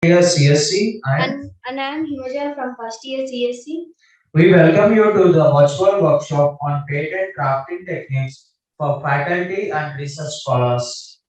Year CSC And I am Himaja from first year CSC. we welcome you to the virtual workshop on patent crafting techniques for faculty and research scholars.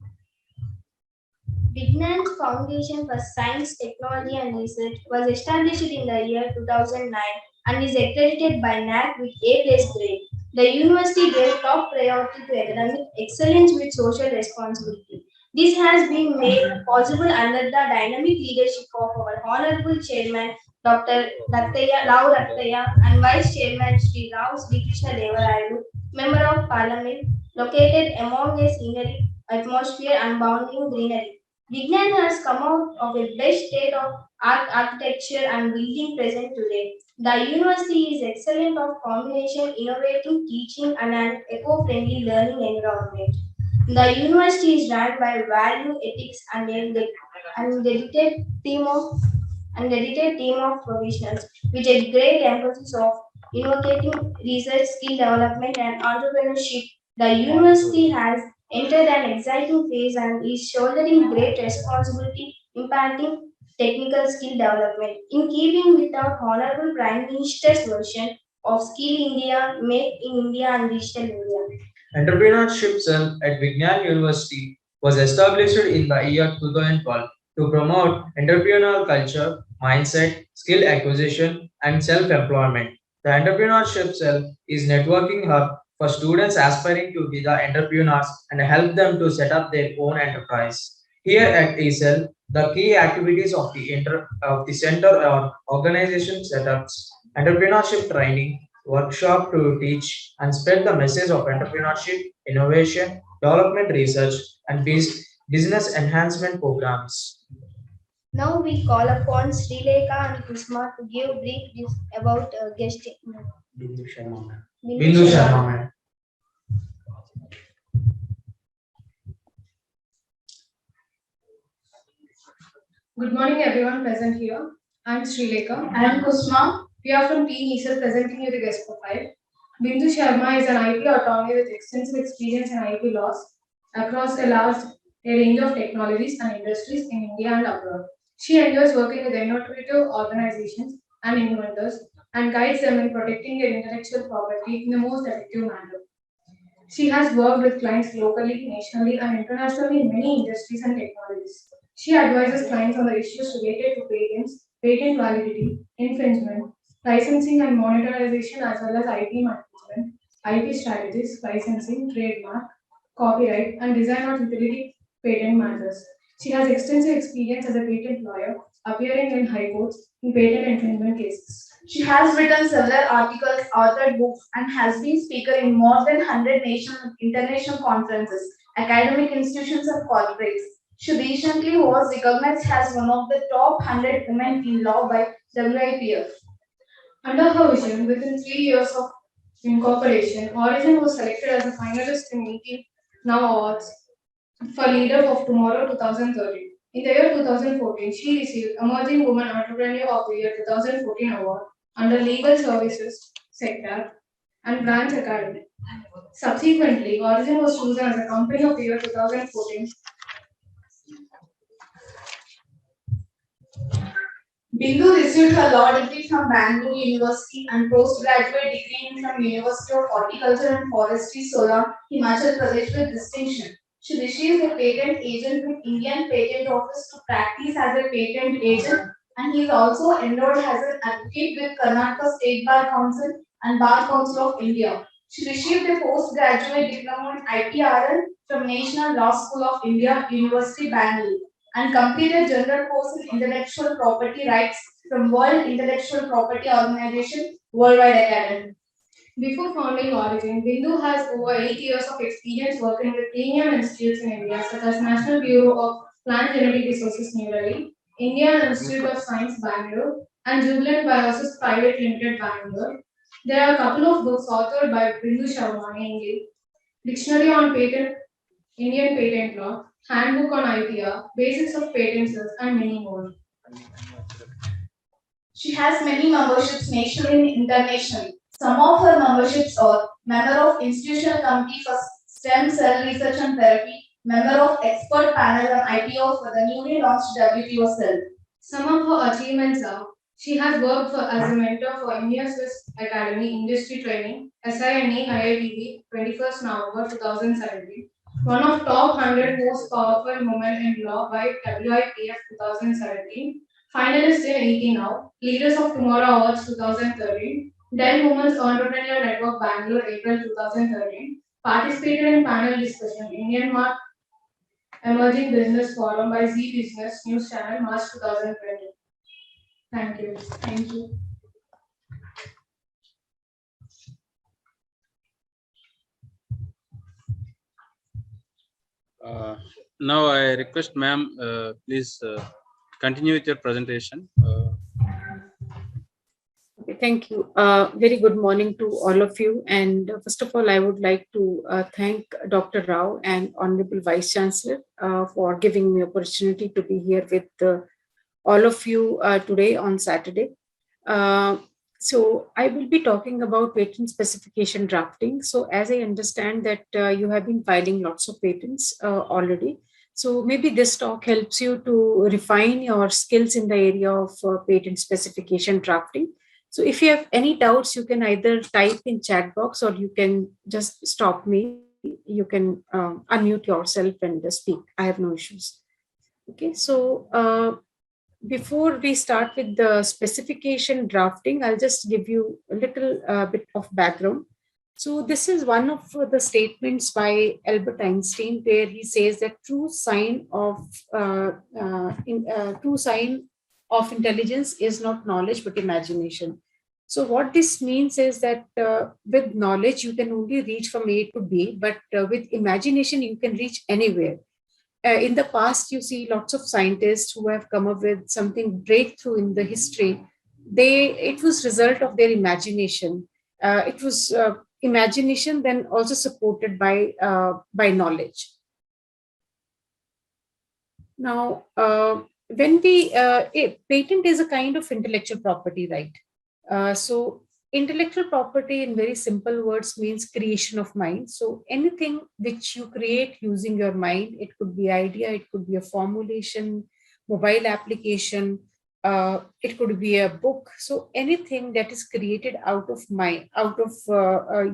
Vignan's Foundation for Science, Technology and Research was established in the year 2009 and is accredited by NAC with A+ grade. The university gave top priority to academic excellence with social responsibility. This has been made possible under the dynamic leadership of our Honorable Chairman Dr. Rao Rattaya and Vice Chairman Sri Rao Sri Krishna Devarayadu, Member of Parliament, located among a scenery, atmosphere and bounding greenery. Vignan has come out of a best state of art architecture and building present today. The university is excellent of combination innovative teaching and an eco-friendly learning environment. The university is run by value ethics and dedicated team of professionals with a great emphasis of innovating research, skill development, and entrepreneurship. The university has entered an exciting phase and is shouldering great responsibility, impacting technical skill development. In keeping with our Honorable Prime Minister's version of Skill India, Make in India, and Digital India. Entrepreneurship Cell at Vignan University was established in the year 2012 to promote entrepreneurial culture, mindset, skill acquisition, and self-employment. The Entrepreneurship Cell is networking hub for students aspiring to be the entrepreneurs and help them to set up their own enterprise. Here at ECEL, the key activities of the center are organization setups, entrepreneurship training, workshop to teach and spread the message of entrepreneurship, innovation, development research, and business enhancement programs. Now we call upon Sri Lekha and Kusma to give brief about guest. Bindu Sharma. Bindu Bindu Sharma. Sharma, ma'am. Good morning, everyone present here. I'm Sri Lekha. I am Kusma. We are from Team ESL presenting you the guest profile. Bindu Sharma is an IT attorney with extensive experience in IT laws across a range of technologies and industries in India and abroad. She enjoys working with innovative organizations and inventors and guides them in protecting their intellectual property in the most effective manner. She has worked with clients locally, nationally, and internationally in many industries and technologies. She advises clients on the issues related to patents, patent validity, infringement, licensing and monetization, as well as IP management, IP strategies, licensing, trademark, copyright, and design of utility patent matters. She has extensive experience as a patent lawyer, appearing in high courts in patent infringement cases. She has written several articles, authored books, and has been speaker in more than 100 national and international conferences, academic institutions, and corporates. She recently was recognized as one of the top 100 women in law by WIPF. Under her vision, within 3 years of incorporation, Origin was selected as a finalist in 18 Now Awards for Leader of Tomorrow 2013. In the year 2014, she received Emerging Woman Entrepreneur of the Year 2014 award under Legal Services Sector and Branch Academy. Subsequently, Origin was chosen as a Company of the Year 2014. Bindu received her law degree from Bangalore University and postgraduate degree from University of Horticulture and Forestry, Solan, Himachal Pradesh with distinction. She received a patent agent with Indian Patent Office to practice as a patent agent, and he is also enrolled as an advocate with Karnataka State Bar Council and Bar Council of India. She received a postgraduate diploma in IPRL from National Law School of India, University Bangalore, and completed general course in intellectual property rights from World Intellectual Property Organization Worldwide Academy. Before founding Origin, Bindu has over 8 years of experience working with premium institutes in India, such as National Bureau of Plant Genetic Resources, New Delhi, Indian Institute of Science, Bangalore, and Jubilant Biosis Private Limited, Bangalore. There are a couple of books authored by Bindu Sharma, namely Dictionary on Patent, Indian Patent Law, Handbook on IPR, Basics of Patents, and many more. She has many memberships nationally and internationally. Some of her memberships are member of Institutional Committee for Stem Cell Research and Therapy, member of Expert Panel on IPO for the newly launched WTO cell, Some of her achievements are: she has worked as a mentor for India Swiss Academy Industry Training, SINE IITB, 21st November 2017, one of top 100 most powerful women in law by WIPF 2017, finalist in 80 Now, Leaders of Tomorrow Awards 2013, Dell Women's Entrepreneur Network Bangalore April 2013, participated in panel discussion Indian Mark Emerging Business Forum by Z Business News Channel March 2020. Thank you. Thank you. Now I request ma'am, please continue with your presentation. Okay, thank you. Very good morning to all of you. And first of all, I would like to thank Dr. Rao and Honorable Vice Chancellor for giving me opportunity to be here with all of you today on Saturday. So I will be talking about patent specification drafting. So as I understand that you have been filing lots of patents already. So maybe this talk helps you to refine your skills in the area of patent specification drafting. So if you have any doubts, you can either type in chat box or you can just stop me. You can unmute yourself and speak. I have no issues. Okay, so before we start with the specification drafting, I'll just give you a little bit of background. So this is one of the statements by Albert Einstein, where he says that true sign of intelligence is not knowledge but imagination. So what this means is that with knowledge you can only reach from A to B, but with imagination you can reach anywhere. In the past, you see lots of scientists who have come up with something breakthrough in the history. It was result of their imagination. It was imagination, then also supported by knowledge. Now, when patent is a kind of intellectual property, right? So intellectual property in very simple words means creation of mind. So anything which you create using your mind, it could be idea, it could be a formulation, mobile application, it could be a book. So anything that is created out of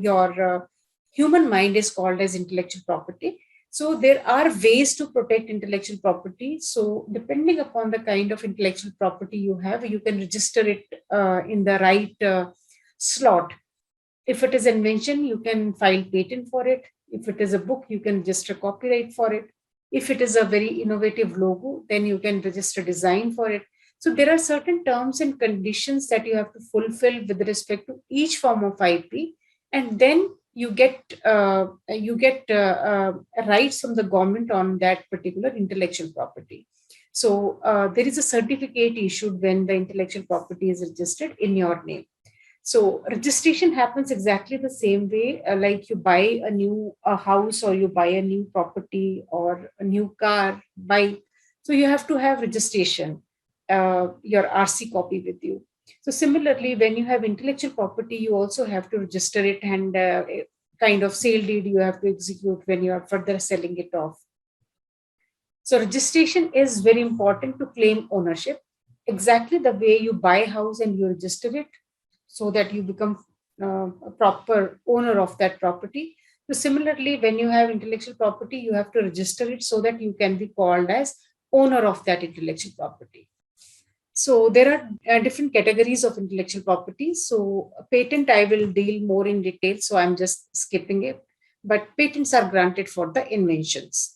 your human mind is called as intellectual property. So there are ways to protect intellectual property. So depending upon the kind of intellectual property you have, you can register it in the right slot. If it is invention, you can file patent for it. If it is a book, you can register copyright for it. If it is a very innovative logo, then you can register design for it. So there are certain terms and conditions that you have to fulfill with respect to each form of IP, and then you get rights from the government on that particular intellectual property. So there is a certificate issued when the intellectual property is registered in your name. So registration happens exactly the same way, like you buy a new house or you buy a new property or a new car, bike. So you have to have registration, your RC copy with you. So similarly, when you have intellectual property, you also have to register it, and kind of sale deed you have to execute when you are further selling it off. So registration is very important to claim ownership, exactly the way you buy a house and you register it so that you become a proper owner of that property. So similarly, when you have intellectual property, you have to register it so that you can be called as owner of that intellectual property. So there are different categories of intellectual property. So patent, I will deal more in detail, so I'm just skipping it. But patents are granted for the inventions.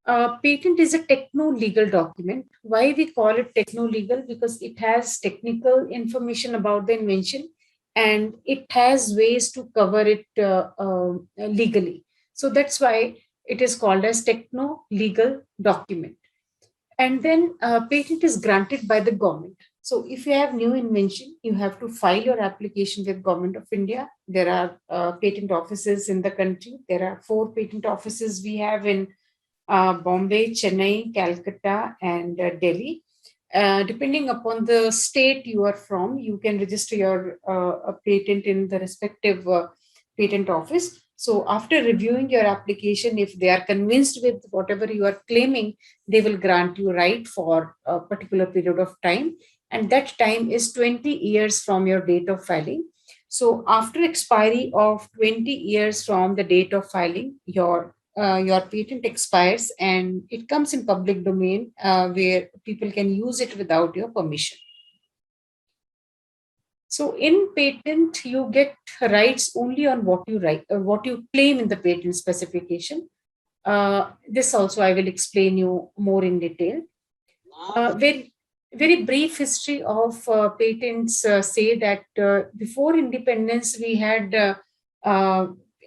Patent is a techno-legal document. Why we call it techno-legal? Because it has technical information about the invention and it has ways to cover it legally. So that's why it is called as techno-legal document. And then patent is granted by the government. So if you have new invention, you have to file your application with Government of India. There are patent offices in the country. There are 4 patent offices we have in Bombay, Chennai, Calcutta, and Delhi. Depending upon the state you are from, you can register your patent in the respective patent office. So after reviewing your application, if they are convinced with whatever you are claiming, they will grant you right for a particular period of time. And that time is 20 years from your date of filing. So after expiry of 20 years from the date of filing, your patent expires and it comes in public domain where people can use it without your permission. So in patent, you get rights only on what you write, what you claim in the patent specification. This also I will explain you more in detail. Very brief history of patents say that before independence we had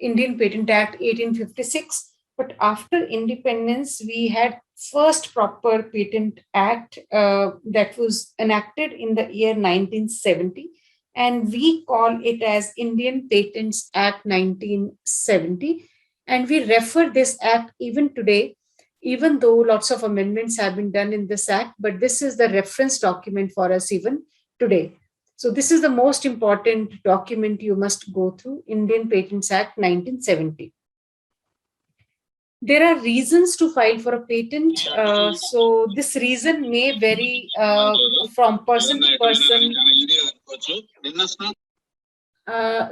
Indian Patent Act 1856, but after independence we had first proper patent act that was enacted in the year 1970, and we call it as Indian Patents Act 1970, and we refer this act even today, even though lots of amendments have been done in this act, but this is the reference document for us even today. So this is the most important document you must go through, Indian Patents Act 1970. There are reasons to file for a patent. So this reason may vary from person to person.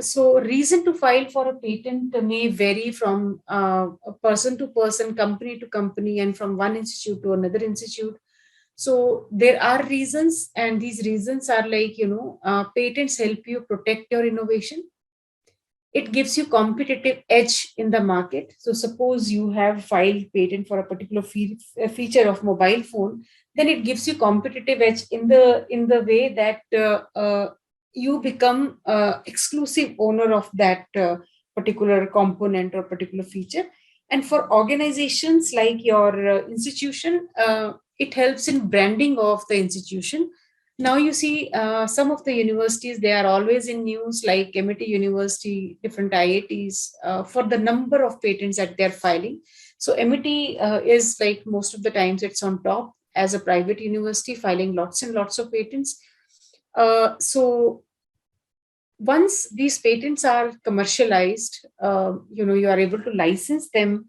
So reason to file for a patent may vary from person to person, company to company, and from one institute to another institute. So there are reasons, and these reasons are like, patents help you protect your innovation. It gives you competitive edge in the market. So suppose you have filed patent for a particular feature of mobile phone, then it gives you competitive edge in the way that you become exclusive owner of that particular component or particular feature. And for organizations like your institution, it helps in branding of the institution. Now you see some of the universities, they are always in news, like MIT University, different IITs, for the number of patents that they're filing. So MIT is, like, most of the times it's on top as a private university, filing lots and lots of patents. So once these patents are commercialized, you are able to license them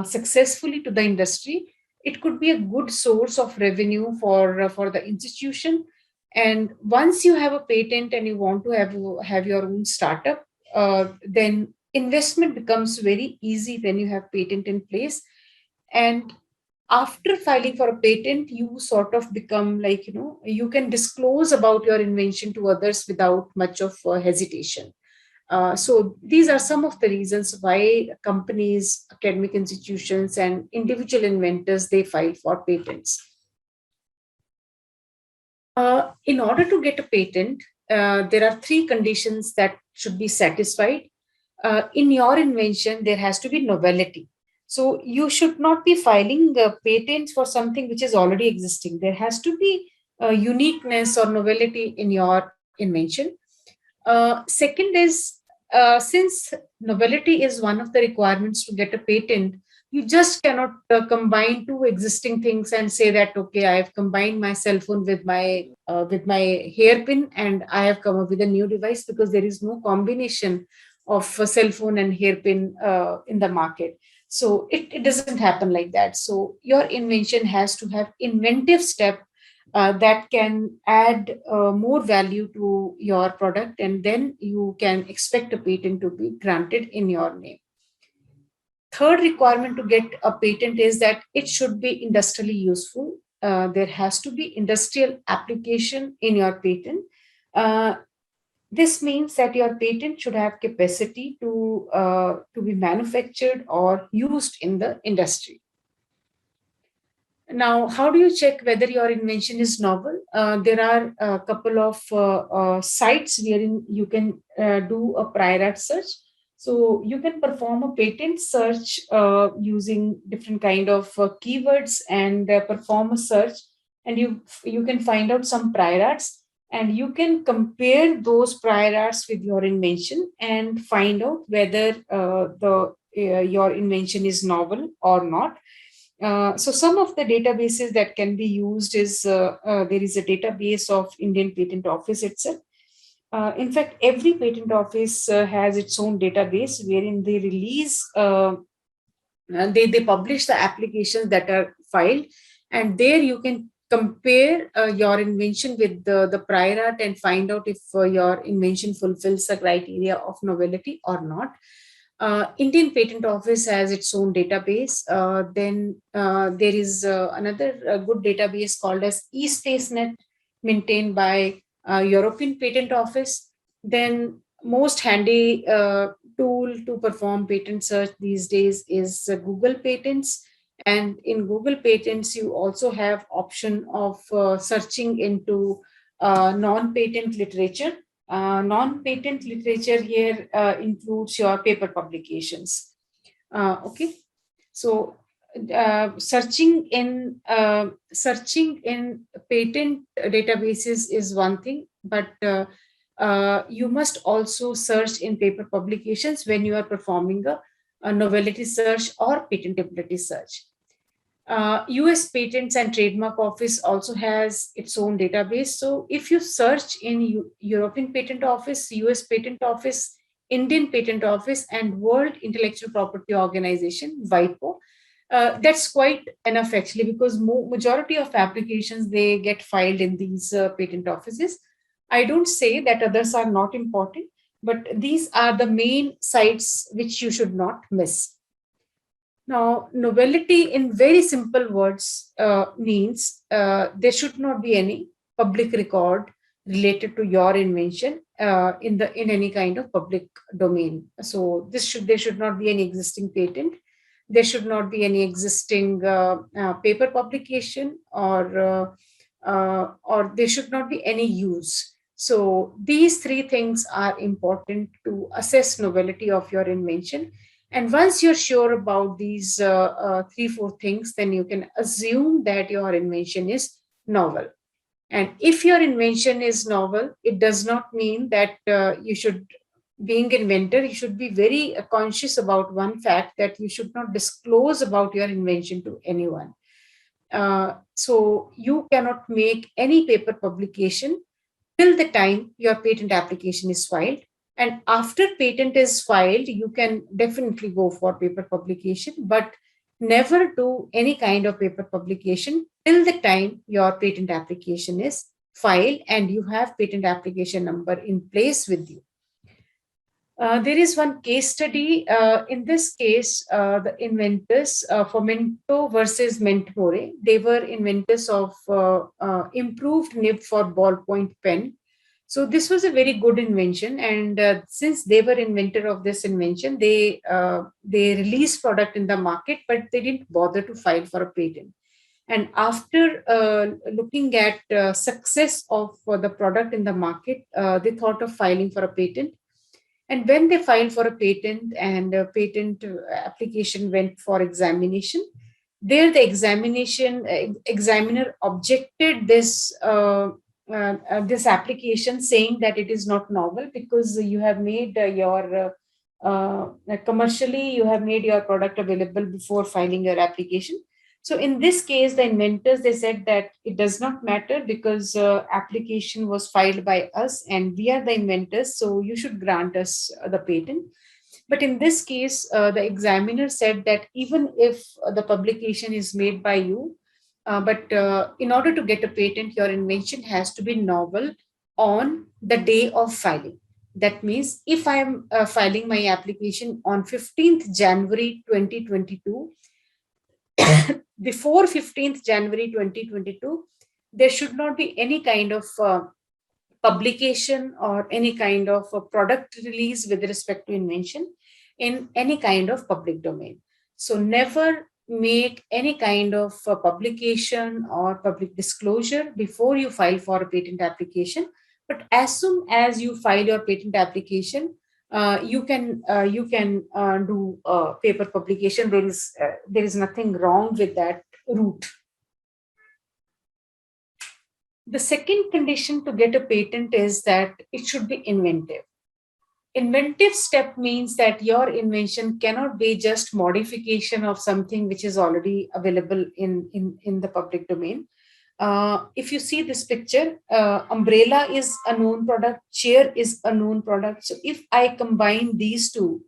successfully to the industry. It could be a good source of revenue for the institution. And once you have a patent and you want to have your own startup, then investment becomes very easy when you have patent in place. And after filing for a patent, you sort of become like, you can disclose about your invention to others without much of hesitation. So these are some of the reasons why companies, academic institutions, and individual inventors, they file for patents. In order to get a patent, there are three conditions that should be satisfied. In your invention, there has to be novelty. So you should not be filing patents for something which is already existing. There has to be uniqueness or novelty in your invention. Second is, since novelty is one of the requirements to get a patent, you just cannot combine two existing things and say that, okay, I have combined my cell phone with my hairpin and I have come up with a new device, because there is no combination of a cell phone and hairpin in the market. So it doesn't happen like that. So your invention has to have inventive step that can add more value to your product, and then you can expect a patent to be granted in your name. Third requirement to get a patent is that it should be industrially useful. There has to be industrial application in your patent. This means that your patent should have capacity to be manufactured or used in the industry. Now, how do you check whether your invention is novel? There are a couple of sites wherein you can do a prior art search. So you can perform a patent search using different kind of keywords and perform a search, and you can find out some prior arts, and you can compare those prior arts with your invention and find out whether your invention is novel or not. So some of the databases that can be used is there is a database of Indian Patent Office itself. In fact, every patent office has its own database wherein they release, they publish the applications that are filed, and there you can compare your invention with the prior art and find out if your invention fulfills the criteria of novelty or not. Indian Patent Office has its own database. Then there is another good database called as eSpaceNet, maintained by European Patent Office. Then most handy tool to perform patent search these days is Google Patents. And in Google Patents, you also have option of searching into non-patent literature. Non-patent literature here includes your paper publications. Okay, so searching in patent databases is one thing, but you must also search in paper publications when you are performing a novelty search or patentability search. US Patents and Trademark Office also has its own database. So if you search in European Patent Office, US Patent Office, Indian Patent Office, and World Intellectual Property Organization, WIPO, that's quite enough actually, because majority of applications, they get filed in these patent offices. I don't say that others are not important, but these are the main sites which you should not miss. Now, novelty in very simple words means there should not be any public record related to your invention in any kind of public domain. So there should not be any existing patent. There should not be any existing paper publication, or there should not be any use. So these three things are important to assess novelty of your invention. And once you're sure about these 3-4 things, then you can assume that your invention is novel. And if your invention is novel, it does not mean that you should, being inventor, you should be very conscious about one fact, that you should not disclose about your invention to anyone. So you cannot make any paper publication till the time your patent application is filed. And after patent is filed, you can definitely go for paper publication, but never do any kind of paper publication till the time your patent application is filed and you have patent application number in place with you. There is one case study. In this case, the inventors for Mento versus Mentmore, they were inventors of improved nib for ballpoint pen. So this was a very good invention, and since they were inventor of this invention, they released product in the market, but they didn't bother to file for a patent. And after looking at success of the product in the market, they thought of filing for a patent. And when they filed for a patent and a patent application went for examination, there the examiner objected this this application, saying that it is not novel because you have made commercially you have made your product available before filing your application. So in this case, the inventors, they said that it does not matter because application was filed by us and we are the inventors, so you should grant us the patent. But in this case, the examiner said that even if the publication is made by you, but in order to get a patent, your invention has to be novel on the day of filing. That means if I am filing my application on 15th January 2022, before 15th January 2022, there should not be any kind of publication or any kind of a product release with respect to invention in any kind of public domain. So never make any kind of publication or public disclosure before you file for a patent application. But as soon as you file your patent application, you can do paper publication. There is nothing wrong with that route. The second condition to get a patent is that it should be inventive. Inventive step means that your invention cannot be just modification of something which is already available in the public domain. If you see this picture, umbrella is a known product, chair is a known product. So if I combine these two,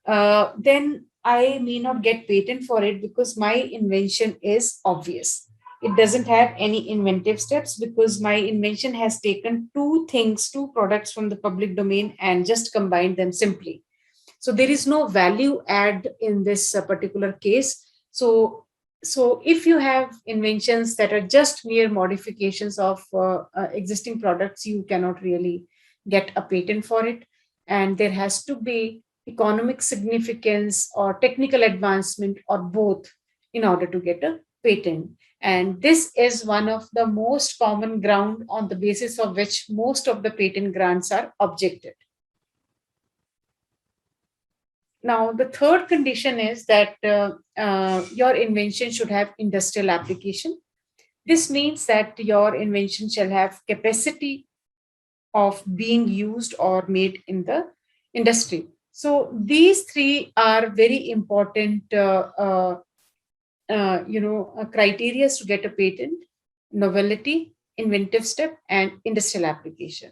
then I may not get patent for it because my invention is obvious. It doesn't have any inventive steps because my invention has taken two things, two products from the public domain and just combined them simply. So there is no value add in this particular case. So if you have inventions that are just mere modifications of existing products, you cannot really get a patent for it. And there has to be economic significance or technical advancement or both in order to get a patent. And this is one of the most common ground on the basis of which most of the patent grants are objected. Now, the third condition is that your invention should have industrial application. This means that your invention shall have capacity of being used or made in the industry. So these three are very important, criteria to get a patent: novelty, inventive step, and industrial application.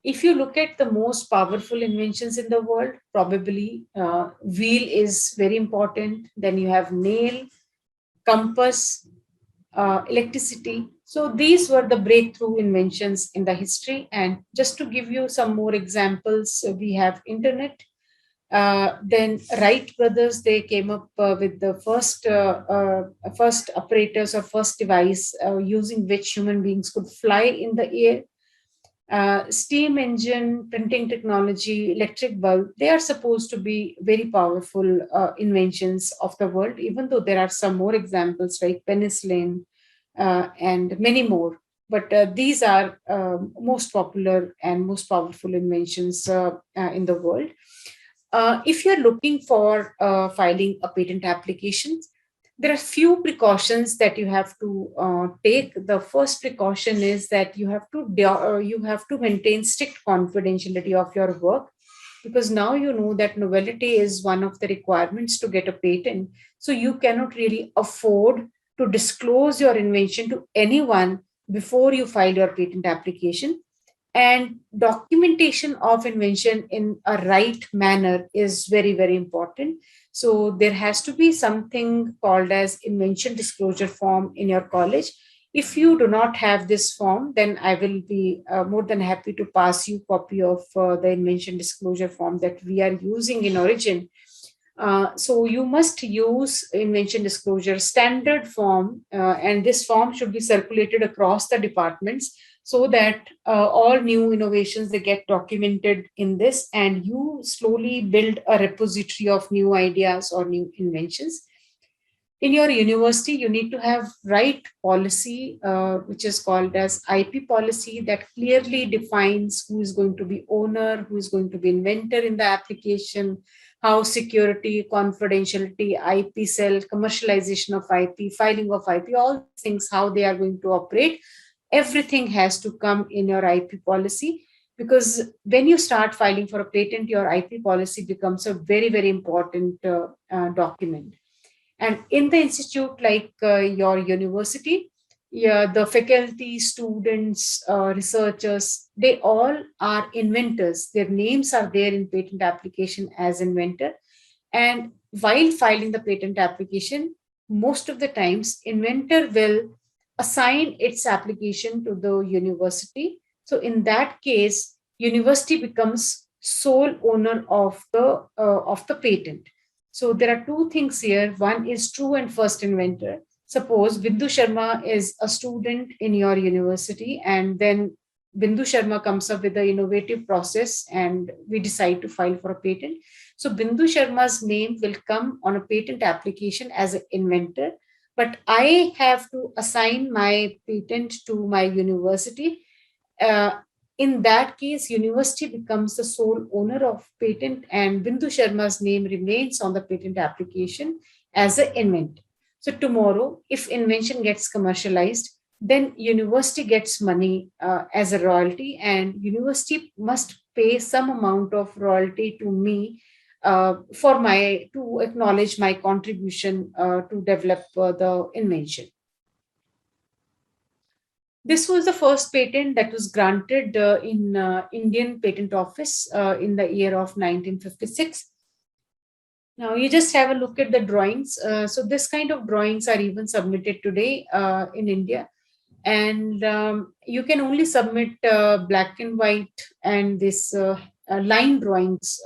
If you look at the most powerful inventions in the world, probably wheel is very important. Then you have nail, compass, electricity. So these were the breakthrough inventions in the history. And just to give you some more examples, we have internet. Then Wright brothers, they came up with the first apparatus or first device using which human beings could fly in the air. Steam engine, printing technology, electric bulb, they are supposed to be very powerful inventions of the world, even though there are some more examples like penicillin and many more. But these are most popular and most powerful inventions in the world. If you're looking for filing a patent application, there are few precautions that you have to take. The first precaution is that you have to maintain strict confidentiality of your work, because now you know that novelty is one of the requirements to get a patent. So you cannot really afford to disclose your invention to anyone before you file your patent application. And documentation of invention in a right manner is very, very important. So there has to be something called as invention disclosure form in your college. If you do not have this form, then I will be more than happy to pass you copy of the invention disclosure form that we are using in Origin. So you must use invention disclosure standard form, and this form should be circulated across the departments so that all new innovations, they get documented in this, and you slowly build a repository of new ideas or new inventions. In your university, you need to have right policy, which is called as IP policy, that clearly defines who is going to be owner, who is going to be inventor in the application, how security, confidentiality, IP cell, commercialization of IP, filing of IP, all these things, how they are going to operate. Everything has to come in your IP policy, because when you start filing for a patent, your IP policy becomes a very, very important document. And in the institute, like your university, yeah, the faculty, students, researchers, they all are inventors. Their names are there in patent application as inventor. And while filing the patent application, most of the times, inventor will assign its application to the university. So in that case, university becomes sole owner of the patent. So there are two things here. One is true and first inventor. Suppose Bindu Sharma is a student in your university, and then Bindu Sharma comes up with an innovative process and we decide to file for a patent. So Bindu Sharma's name will come on a patent application as an inventor, but I have to assign my patent to my university. In that case, university becomes the sole owner of patent, and Bindu Sharma's name remains on the patent application as an inventor. So tomorrow, if invention gets commercialized, then university gets money as a royalty, and university must pay some amount of royalty to me to acknowledge my contribution to develop the invention. This was the first patent that was granted in Indian Patent Office in the year of 1956. Now you just have a look at the drawings. So this kind of drawings are even submitted today in India, and you can only submit black and white and this line drawings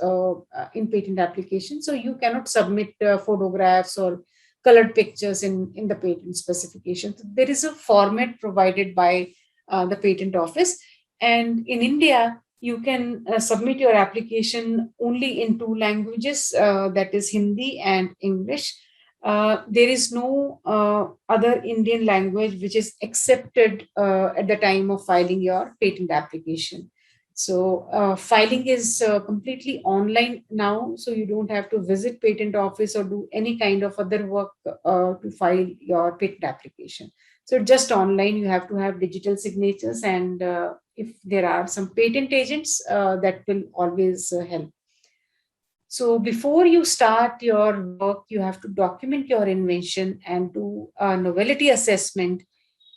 in patent application. So you cannot submit photographs or colored pictures in the patent specification. So there is a format provided by the patent office, and in India you can submit your application only in two languages, that is Hindi and English. There is no other Indian language which is accepted at the time of filing your patent application. So filing is completely online now, so you don't have to visit patent office or do any kind of other work to file your patent application. So just online, you have to have digital signatures, and if there are some patent agents, that will always help. So before you start your work, you have to document your invention and do a novelty assessment.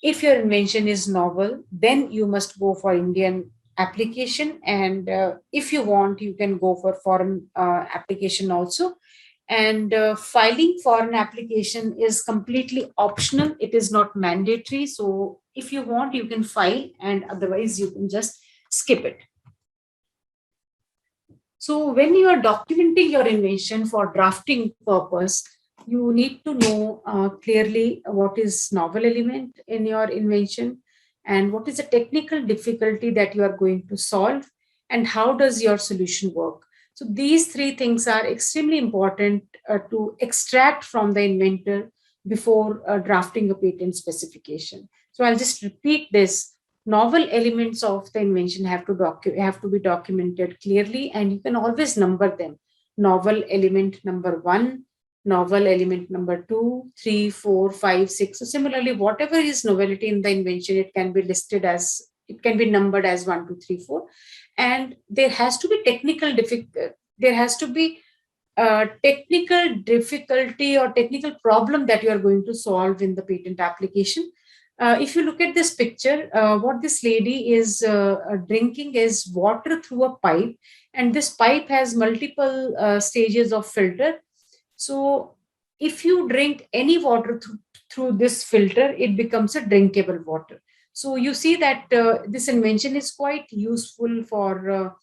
If your invention is novel, then you must go for Indian application. And if you want, you can go for foreign application also. And filing for an application is completely optional. It is not mandatory. So if you want, you can file, and otherwise you can just skip it. So when you are documenting your invention for drafting purpose, you need to know clearly what is novel element in your invention, and what is the technical difficulty that you are going to solve, and how does your solution work. So these three things are extremely important to extract from the inventor before drafting a patent specification. So I'll just repeat this. Novel elements of the invention have to be documented clearly, and you can always number them. Novel element number 1, novel element number 2, 3, 4, 5, 6. So similarly, whatever is novelty in the invention, it can be listed as, it can be numbered as 1, 2, 3, 4. And there has to be technical difficulty or technical problem that you are going to solve in the patent application. If you look at this picture, what this lady is drinking is water through a pipe, and this pipe has multiple stages of filter. So if you drink any water through this filter, it becomes a drinkable water. So you see that this invention is quite useful for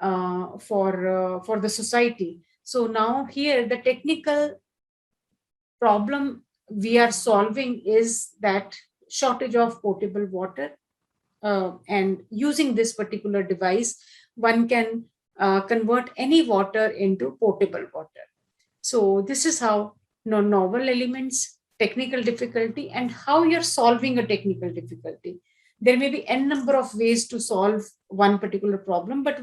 the society. So now here the technical problem we are solving is that shortage of potable water, and using this particular device, one can convert any water into potable water. So this is how novel elements, technical difficulty, and how you're solving a technical difficulty. There may be n number of ways to solve one particular problem, but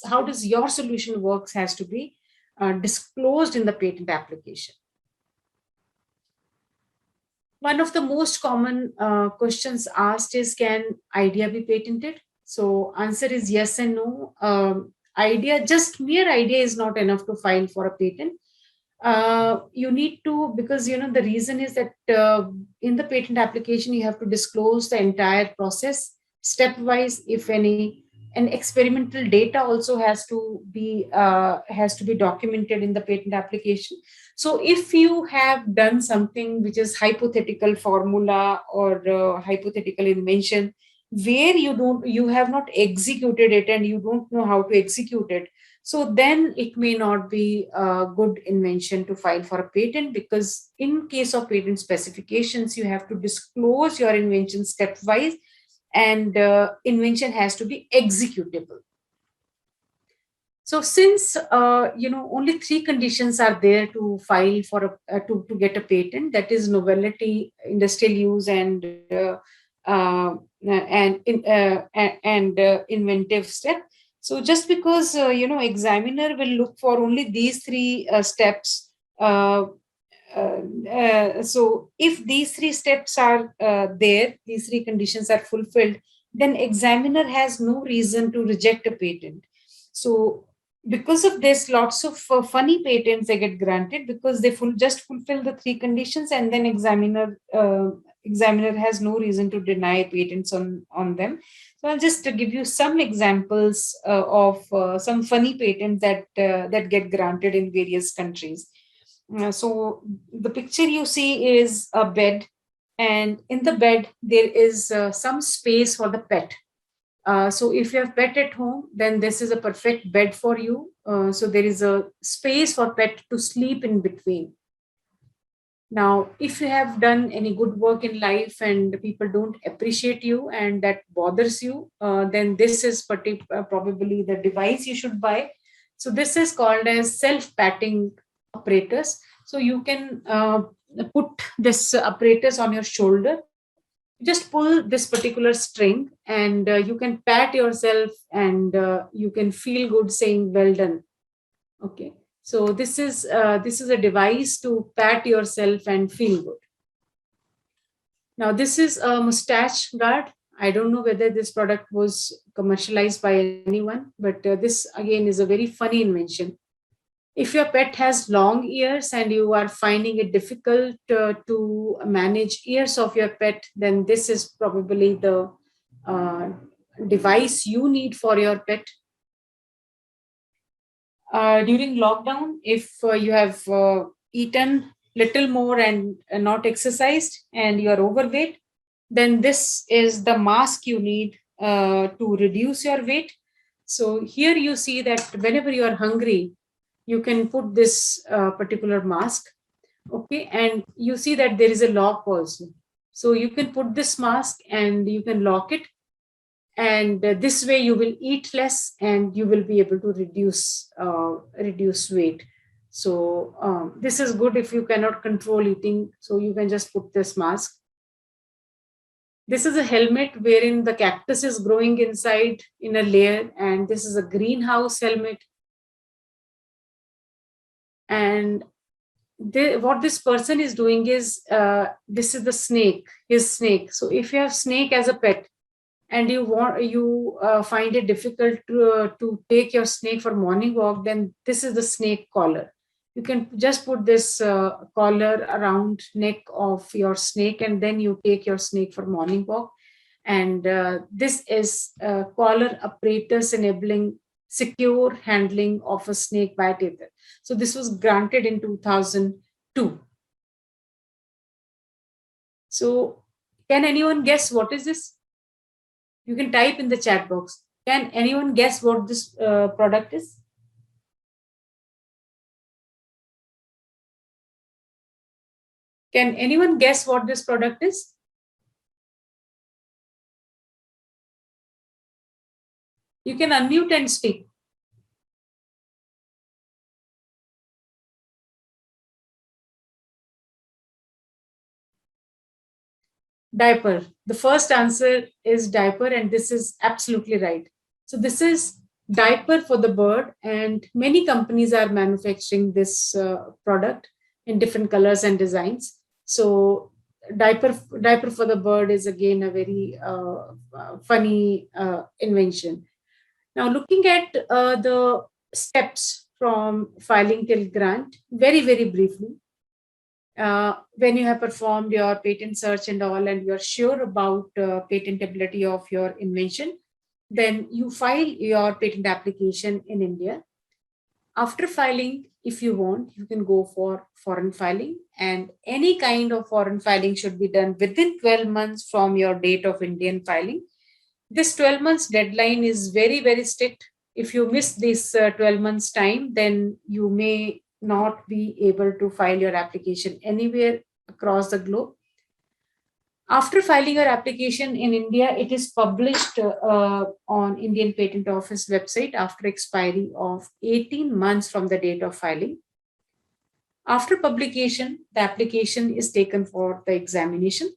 how does your solution works has to be disclosed in the patent application. One of the most common questions asked is, can idea be patented? So answer is yes and no. Mere idea is not enough to file for a patent. You need to, because the reason is that in the patent application you have to disclose the entire process stepwise, if any, and experimental data also has to be documented in the patent application. So if you have done something which is hypothetical formula or hypothetical invention where you have not executed it and you don't know how to execute it, so then it may not be a good invention to file for a patent, because in case of patent specifications, you have to disclose your invention stepwise, and invention has to be executable. So since only three conditions are there to file for to get a patent, that is novelty, industrial use, and inventive step. So just because examiner will look for only these three steps, so if these three steps are there, these three conditions are fulfilled, then examiner has no reason to reject a patent. So because of this, lots of funny patents they get granted because they just fulfill the three conditions, and then examiner examiner has no reason to deny patents on them. So I'll just give you some examples of some funny patents that get granted in various countries. So the picture you see is a bed, and in the bed there is some space for the pet. So if you have pet at home, then this is a perfect bed for you. So there is a space for pet to sleep in between. Now, if you have done any good work in life and people don't appreciate you and that bothers you, then this is probably the device you should buy. So this is called as self-patting apparatus. So you can put this apparatus on your shoulder, just pull this particular string, and you can pat yourself, and you can feel good saying well done. Okay, so this is a device to pat yourself and feel good. Now this is a mustache guard. I don't know whether this product was commercialized by anyone, but this again is a very funny invention. If your pet has long ears and you are finding it difficult to manage ears of your pet, then this is probably the device you need for your pet. During lockdown, if you have eaten little more and not exercised and you are overweight, then this is the mask you need to reduce your weight. So here you see that whenever you are hungry, you can put this particular mask. Okay, and you see that there is a lock also. So you can put this mask and you can lock it, and this way you will eat less and you will be able to reduce weight. So this is good if you cannot control eating, so you can just put this mask. This is a helmet wherein the cactus is growing inside in a layer, and this is a greenhouse helmet. And what this person is doing is, this is the snake, his snake. So if you have snake as a pet and you find it difficult to take your snake for morning walk, then this is the snake collar. You can just put this collar around neck of your snake, and then you take your snake for morning walk. And this is collar apparatus enabling secure handling of a snake by tether. So this was granted in 2002. So can anyone guess what is this? You can type in the chat box. Can anyone guess what this product is? Can anyone guess what this product is? You can unmute and speak. Diaper. The first answer is diaper, and this is absolutely right. So this is diaper for the bird, and many companies are manufacturing this product in different colors and designs. So diaper for the bird is again a very funny invention. Now, looking at the steps from filing till grant, very, very briefly. When you have performed your patent search and all, and you're sure about patentability of your invention, then you file your patent application in India. After filing, if you want, you can go for foreign filing, and any kind of foreign filing should be done within 12 months from your date of Indian filing. This 12 months deadline is very, very strict. If you miss this 12 months time, then you may not be able to file your application anywhere across the globe. After filing your application in India, it is published on Indian Patent Office website after expiry of 18 months from the date of filing. After publication, the application is taken for the examination.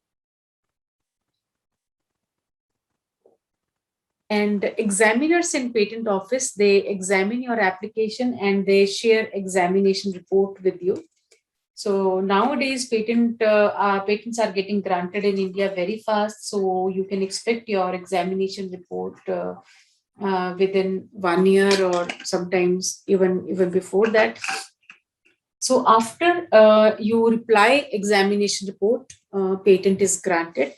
And examiners in patent office, they examine your application and they share examination report with you. So nowadays, patents are getting granted in India very fast. So you can expect your examination report within 1 year, or sometimes even before that. So after you reply examination report, patent is granted.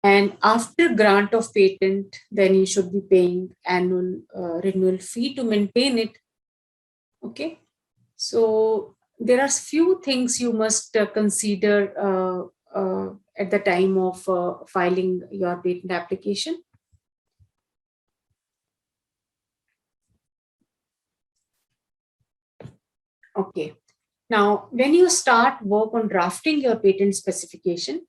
And after grant of patent, then you should be paying annual renewal fee to maintain it. Okay. So there are few things you must consider at the time of filing your patent application. Okay. Now, when you start work on drafting your patent specification,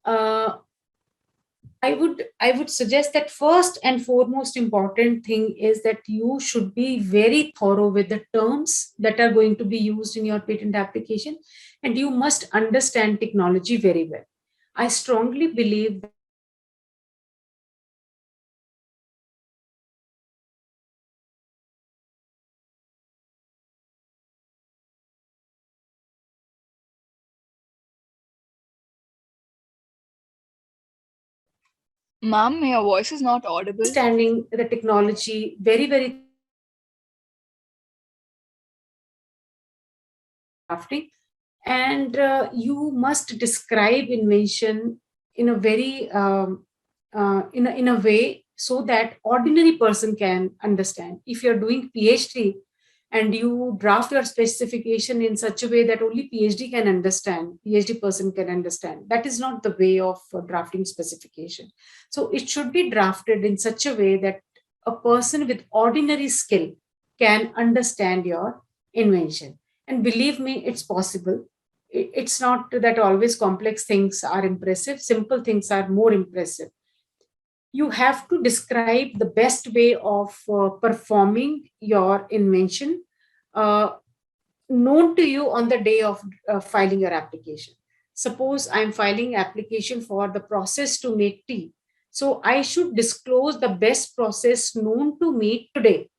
I would suggest that first and foremost important thing is that you should be very thorough with the terms that are going to be used in your patent application, and you must understand technology very well. I strongly believe Ma'am, your voice is not audible. understanding the technology very crafting, and you must describe invention in a very in a way so that ordinary person can understand. If you're doing PhD and you draft your specification in such a way that only PhD person can understand, that is not the way of drafting specification. So it should be drafted in such a way that a person with ordinary skill can understand your invention. And believe me, it's possible. It's not that always complex things are impressive, simple things are more impressive. You have to describe the best way of performing your invention known to you on the day of filing your application. Suppose I'm filing application for the process to make tea. So I should disclose the best process known to me today.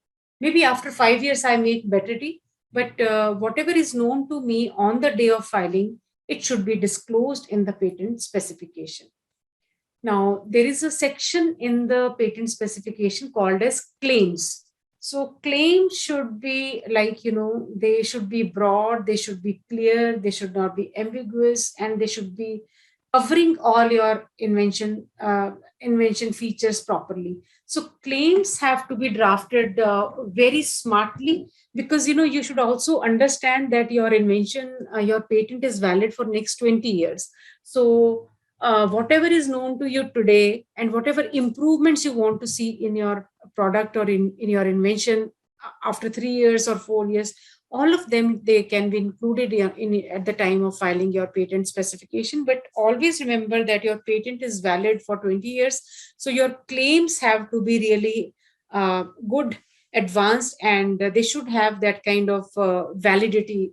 Maybe after 5 years, I make better tea, but whatever is known to me on the day of filing, it should be disclosed in the patent specification. Now, there is a section in the patent specification called as claims. So claims should be like, they should be broad, they should be clear, they should not be ambiguous, and they should be covering all your invention features properly. So claims have to be drafted very smartly, because you should also understand that your invention, your patent is valid for next 20 years. So whatever is known to you today and whatever improvements you want to see in your product or in your invention after 3 years or 4 years, all of them, they can be included at the time of filing your patent specification. But always remember that your patent is valid for 20 years. So your claims have to be really good, advanced, and they should have that kind of validity,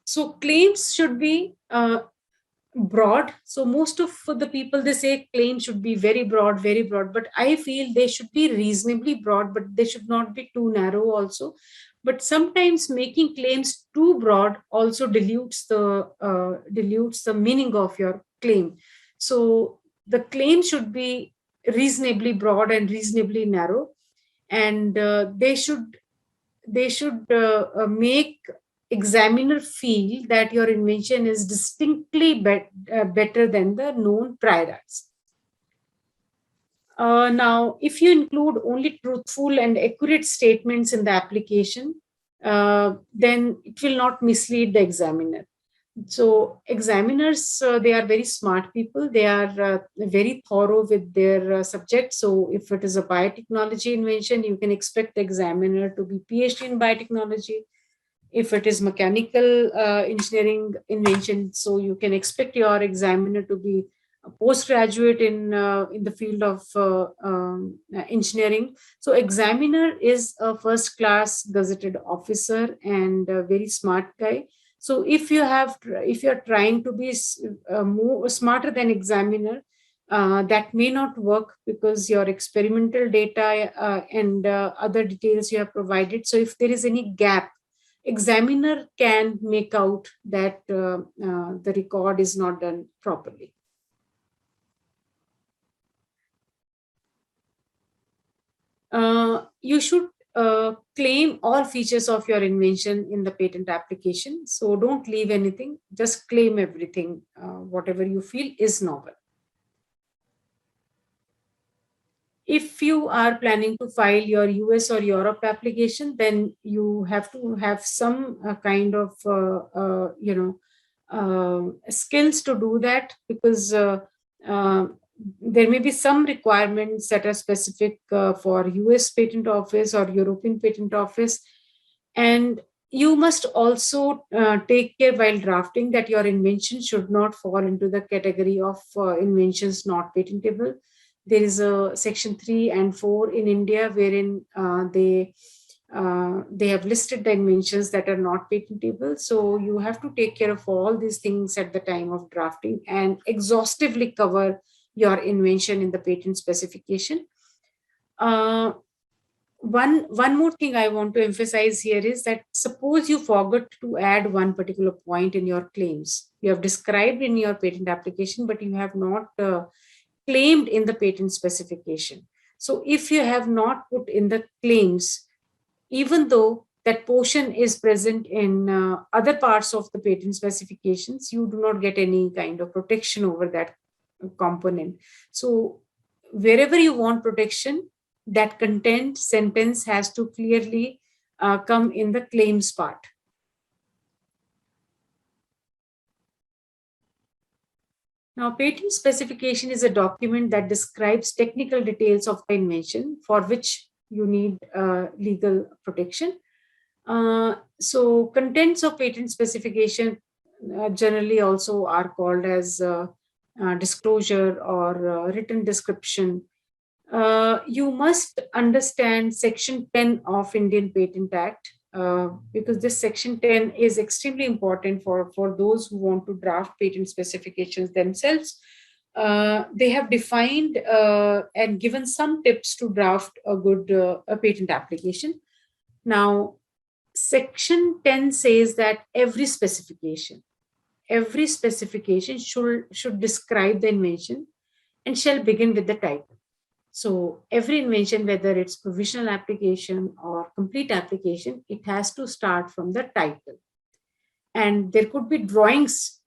so claims should be broad. So most of the people, they say claims should be very broad, but I feel they should be reasonably broad, but they should not be too narrow also. But sometimes making claims too broad also dilutes the meaning of your claim. So the claim should be reasonably broad and reasonably narrow, and they should make examiner feel that your invention is distinctly better than the known prior arts. Now, if you include only truthful and accurate statements in the application, then it will not mislead the examiner. So examiners, they are very smart people. They are very thorough with their subject. So if it is a biotechnology invention, you can expect the examiner to be PhD in biotechnology. If it is mechanical engineering invention, so you can expect your examiner to be a postgraduate in the field of engineering. So examiner is a first class gazetted officer and a very smart guy. So if you're trying to be more smarter than examiner, that may not work, because your experimental data and other details you have provided. So if there is any gap, examiner can make out that the record is not done properly. You should claim all features of your invention in the patent application. So don't leave anything, just claim everything, whatever you feel is novel. If you are planning to file your US or Europe application, then you have to have some kind of, skills to do that, because there may be some requirements that are specific for US Patent Office or European Patent Office. And you must also take care while drafting that your invention should not fall into the category of inventions not patentable. There is a section 3 and 4 in India wherein they have listed the inventions that are not patentable. So you have to take care of all these things at the time of drafting and exhaustively cover your invention in the patent specification. One more thing I want to emphasize here is that suppose you forgot to add one particular point in your claims. You have described in your patent application, but you have not claimed in the patent specification. So if you have not put in the claims, even though that portion is present in other parts of the patent specifications, you do not get any kind of protection over that component. So wherever you want protection, that content sentence has to clearly come in the claims part. Now, patent specification is a document that describes technical details of the invention for which you need legal protection. So contents of patent specification generally also are called as disclosure or written description. You must understand Section 10 of Indian Patent Act, because this Section 10 is extremely important for those who want to draft patent specifications themselves. They have defined and given some tips to draft a good a patent application. Now, Section 10 says that every specification should describe the invention and shall begin with the title. So every invention, whether it's provisional application or complete application, it has to start from the title. And there could be drawings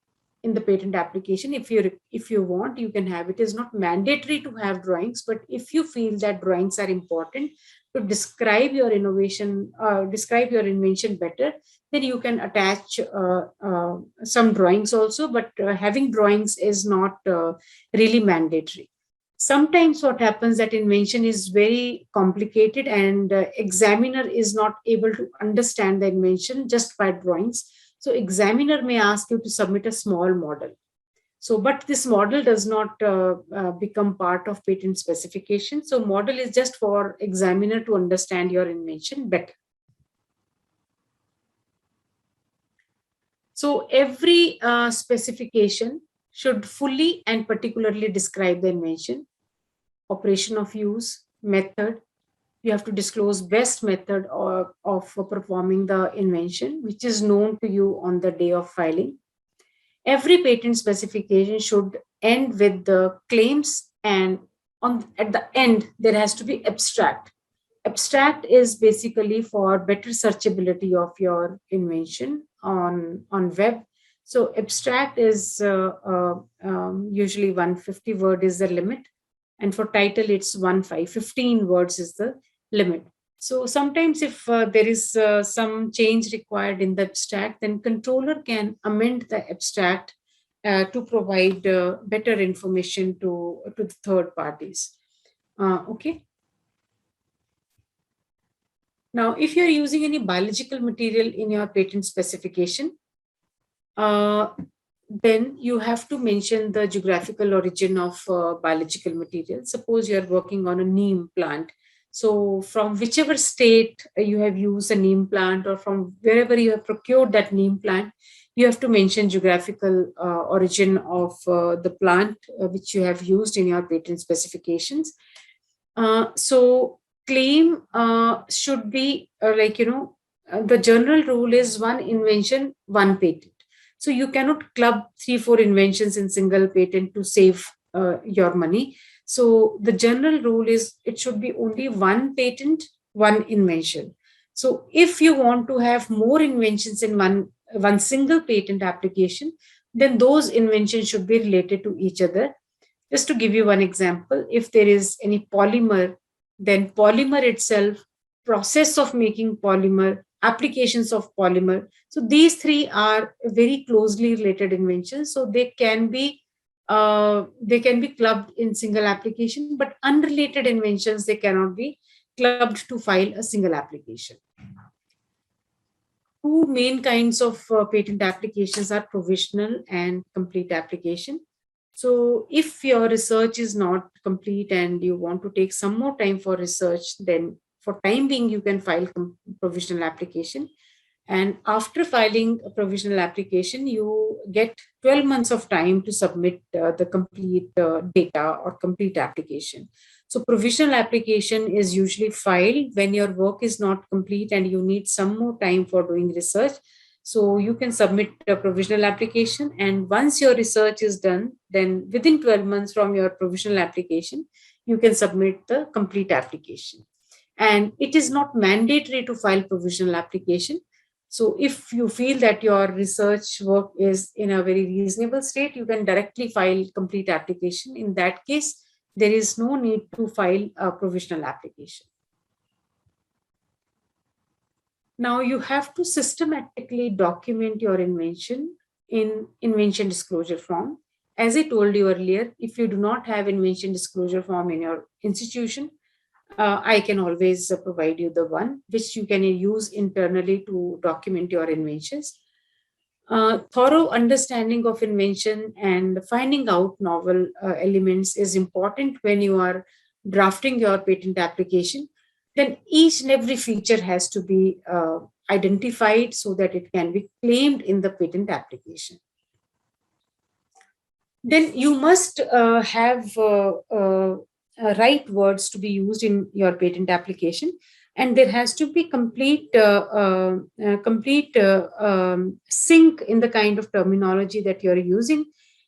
in the patent application. If you want, you can have. It is not mandatory to have drawings, but if you feel that drawings are important to describe your innovation, describe your invention better, then you can attach some drawings also. But having drawings is not really mandatory. Sometimes what happens that invention is very complicated and examiner is not able to understand the invention just by drawings. So examiner may ask you to submit a small model. So, but this model does not become part of patent specification. So model is just for examiner to understand your invention better. So every specification should fully and particularly describe the invention, operation of use, method. You have to disclose best method of performing the invention, which is known to you on the day of filing. Every patent specification should end with the claims, and at the end, there has to be abstract. Abstract is basically for better searchability of your invention on web. So abstract is usually 150 word is the limit. And for title, it's 15 words is the limit. So sometimes if there is some change required in the abstract, then controller can amend the abstract to provide better information to the third parties. Okay. Now, if you're using any biological material in your patent specification, then you have to mention the geographical origin of biological material. Suppose you're working on a neem plant. So from whichever state you have used a neem plant, or from wherever you have procured that neem plant, you have to mention geographical origin of the plant which you have used in your patent specifications. So claim should be the general rule is one invention, one patent. So you cannot club 3-4 inventions in single patent to save your money. So the general rule is it should be only one patent, one invention. So if you want to have more inventions in one single patent application, then those inventions should be related to each other. Just to give you one example, if there is any polymer, then polymer itself, process of making polymer, applications of polymer. So these three are very closely related inventions. So they can be clubbed in single application, but unrelated inventions, they cannot be clubbed to file a single application. Two main kinds of patent applications are provisional and complete application. So if your research is not complete and you want to take some more time for research, then for time being, you can file provisional application. And after filing a provisional application, you get 12 months of time to submit the complete data or complete application. So provisional application is usually filed when your work is not complete and you need some more time for doing research. So you can submit a provisional application, and once your research is done, then within 12 months from your provisional application, you can submit the complete application. And it is not mandatory to file provisional application. So if you feel that your research work is in a very reasonable state, you can directly file complete application. In that case, there is no need to file a provisional application. Now you have to systematically document your invention in invention disclosure form. As I told you earlier, if you do not have invention disclosure form in your institution, I can always provide you the one which you can use internally to document your inventions. Thorough understanding of invention and finding out novel elements is important when you are drafting your patent application. Then each and every feature has to be identified so that it can be claimed in the patent application. Then you must have right words to be used in your patent application, and there has to be complete sync in the kind of terminology that you're using.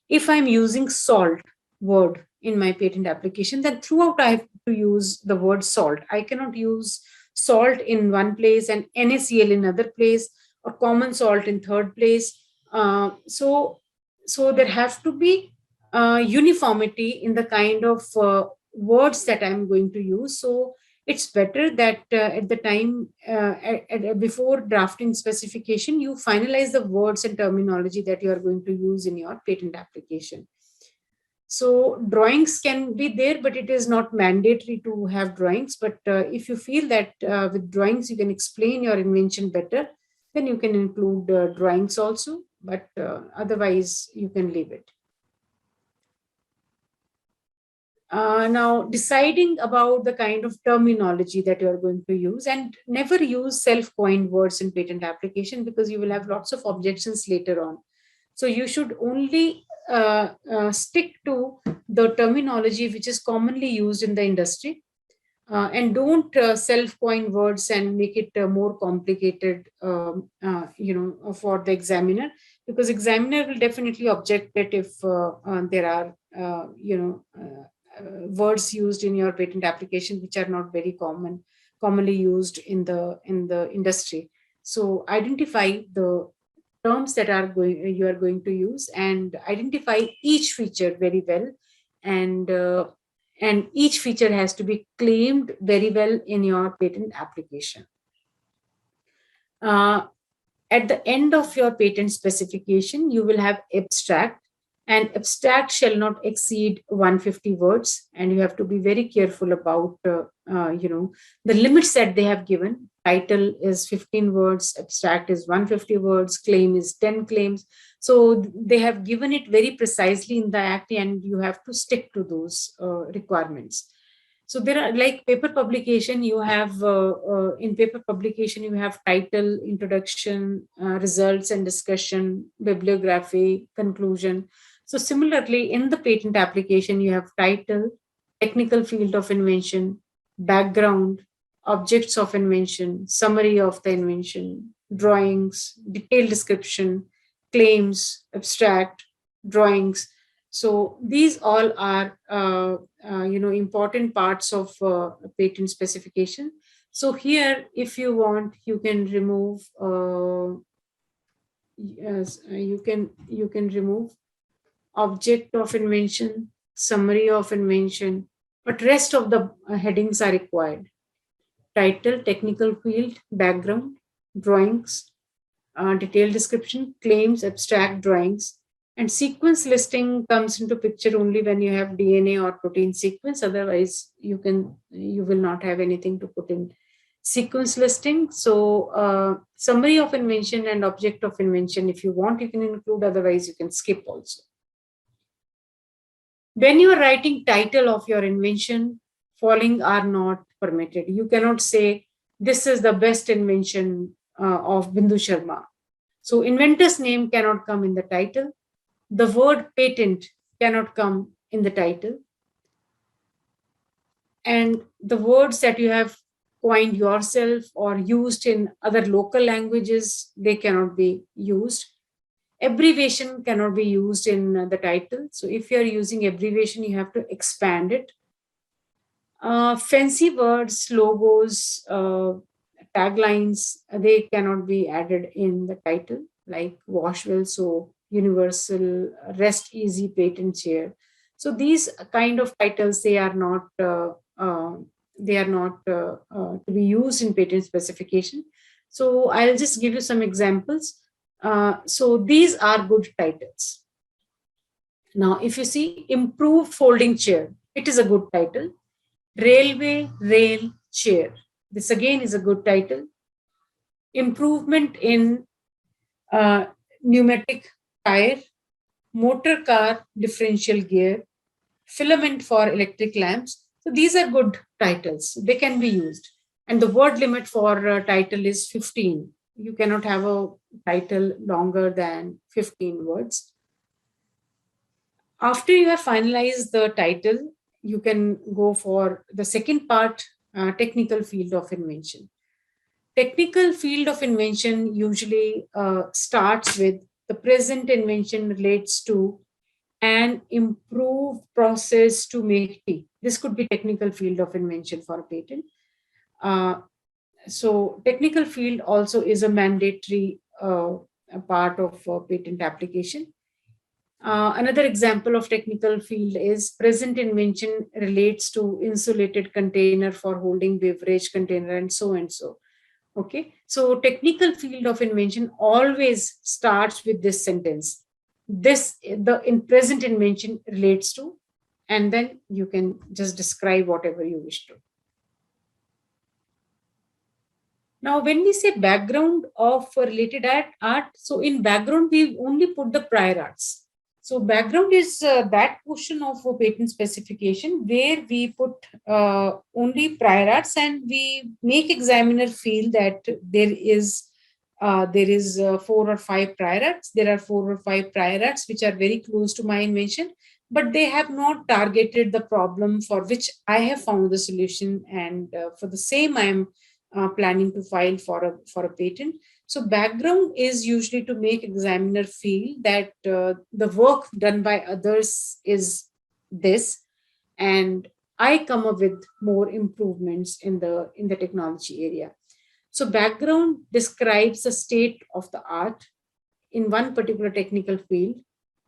If I'm using salt word in my patent application, then throughout I have to use the word salt. I cannot use salt in one place and NaCl in other place, or common salt in third place. So there have to be uniformity in the kind of words that I'm going to use. So it's better that at the time before drafting specification, you finalize the words and terminology that you are going to use in your patent application. So drawings can be there, but it is not mandatory to have drawings. But if you feel that with drawings you can explain your invention better, then you can include drawings also, but otherwise you can leave it. Now, deciding about the kind of terminology that you are going to use, and never use self-coined words in patent application because you will have lots of objections later on. So you should only stick to the terminology which is commonly used in the industry, and don't self-coin words and make it more complicated, for the examiner, because examiner will definitely object that if there are, words used in your patent application which are not very commonly used in the industry. So identify the terms that you are going to use, and identify each feature very well, and each feature has to be claimed very well in your patent application. At the end of your patent specification, you will have abstract, and abstract shall not exceed 150 words, and you have to be very careful about the limits that they have given. Title is 15 words, abstract is 150 words, claim is 10 claims. So they have given it very precisely in the act, and you have to stick to those requirements. So there are, like paper publication, you have in paper publication you have title, introduction, results and discussion, bibliography, conclusion. So similarly, in the patent application, you have title, technical field of invention, background, objects of invention, summary of the invention, drawings, detailed description, claims, abstract, drawings. So these all are important parts of patent specification. So here, if you want, you can remove. Yes, you can remove object of invention, summary of invention, but rest of the headings are required. Title, technical field, background, drawings, detailed description, claims, abstract drawings, and sequence listing comes into picture only when you have DNA or protein sequence. Otherwise, you will not have anything to put in sequence listing. So summary of invention and object of invention, if you want, you can include. Otherwise, you can skip also. When you are writing title of your invention, following are not permitted. You cannot say this is the best invention of Bindu Sharma. So inventor's name cannot come in the title. The word patent cannot come in the title. And the words that you have coined yourself or used in other local languages, they cannot be used. Abbreviation cannot be used in the title. So if you're using abbreviation, you have to expand it. Fancy words, logos, taglines, they cannot be added in the title, like wash well soap, universal, rest easy patent chair. So these kind of titles, they are not to be used in patent specification. So I'll just give you some examples. So these are good titles. Now, if you see improved folding chair, it is a good title. Railway rail chair, this again is a good title. Improvement in pneumatic tire, motor car differential gear, filament for electric lamps. So these are good titles. They can be used. And the word limit for title is 15. You cannot have a title longer than 15 words. After you have finalized the title, you can go for the second part, technical field of invention. Technical field of invention usually starts with the present invention relates to an improved process to make tea. This could be technical field of invention for a patent. So technical field also is a mandatory part of patent application. Another example of technical field is present invention relates to insulated container for holding beverage container and so and so. Okay, so technical field of invention always starts with this sentence. This the in present invention relates to, and then you can just describe whatever you wish to. Now, when we say background of related art, so in background we only put the prior arts. So background is that portion of a patent specification where we put only prior arts, and we make examiner feel that there is 4 or 5 prior arts. There are 4 or 5 prior arts which are very close to my invention, but they have not targeted the problem for which I have found the solution, and for the same I am planning to file for a patent. So background is usually to make examiner feel that the work done by others is this, and I come up with more improvements in the technology area. So background describes the state of the art in one particular technical field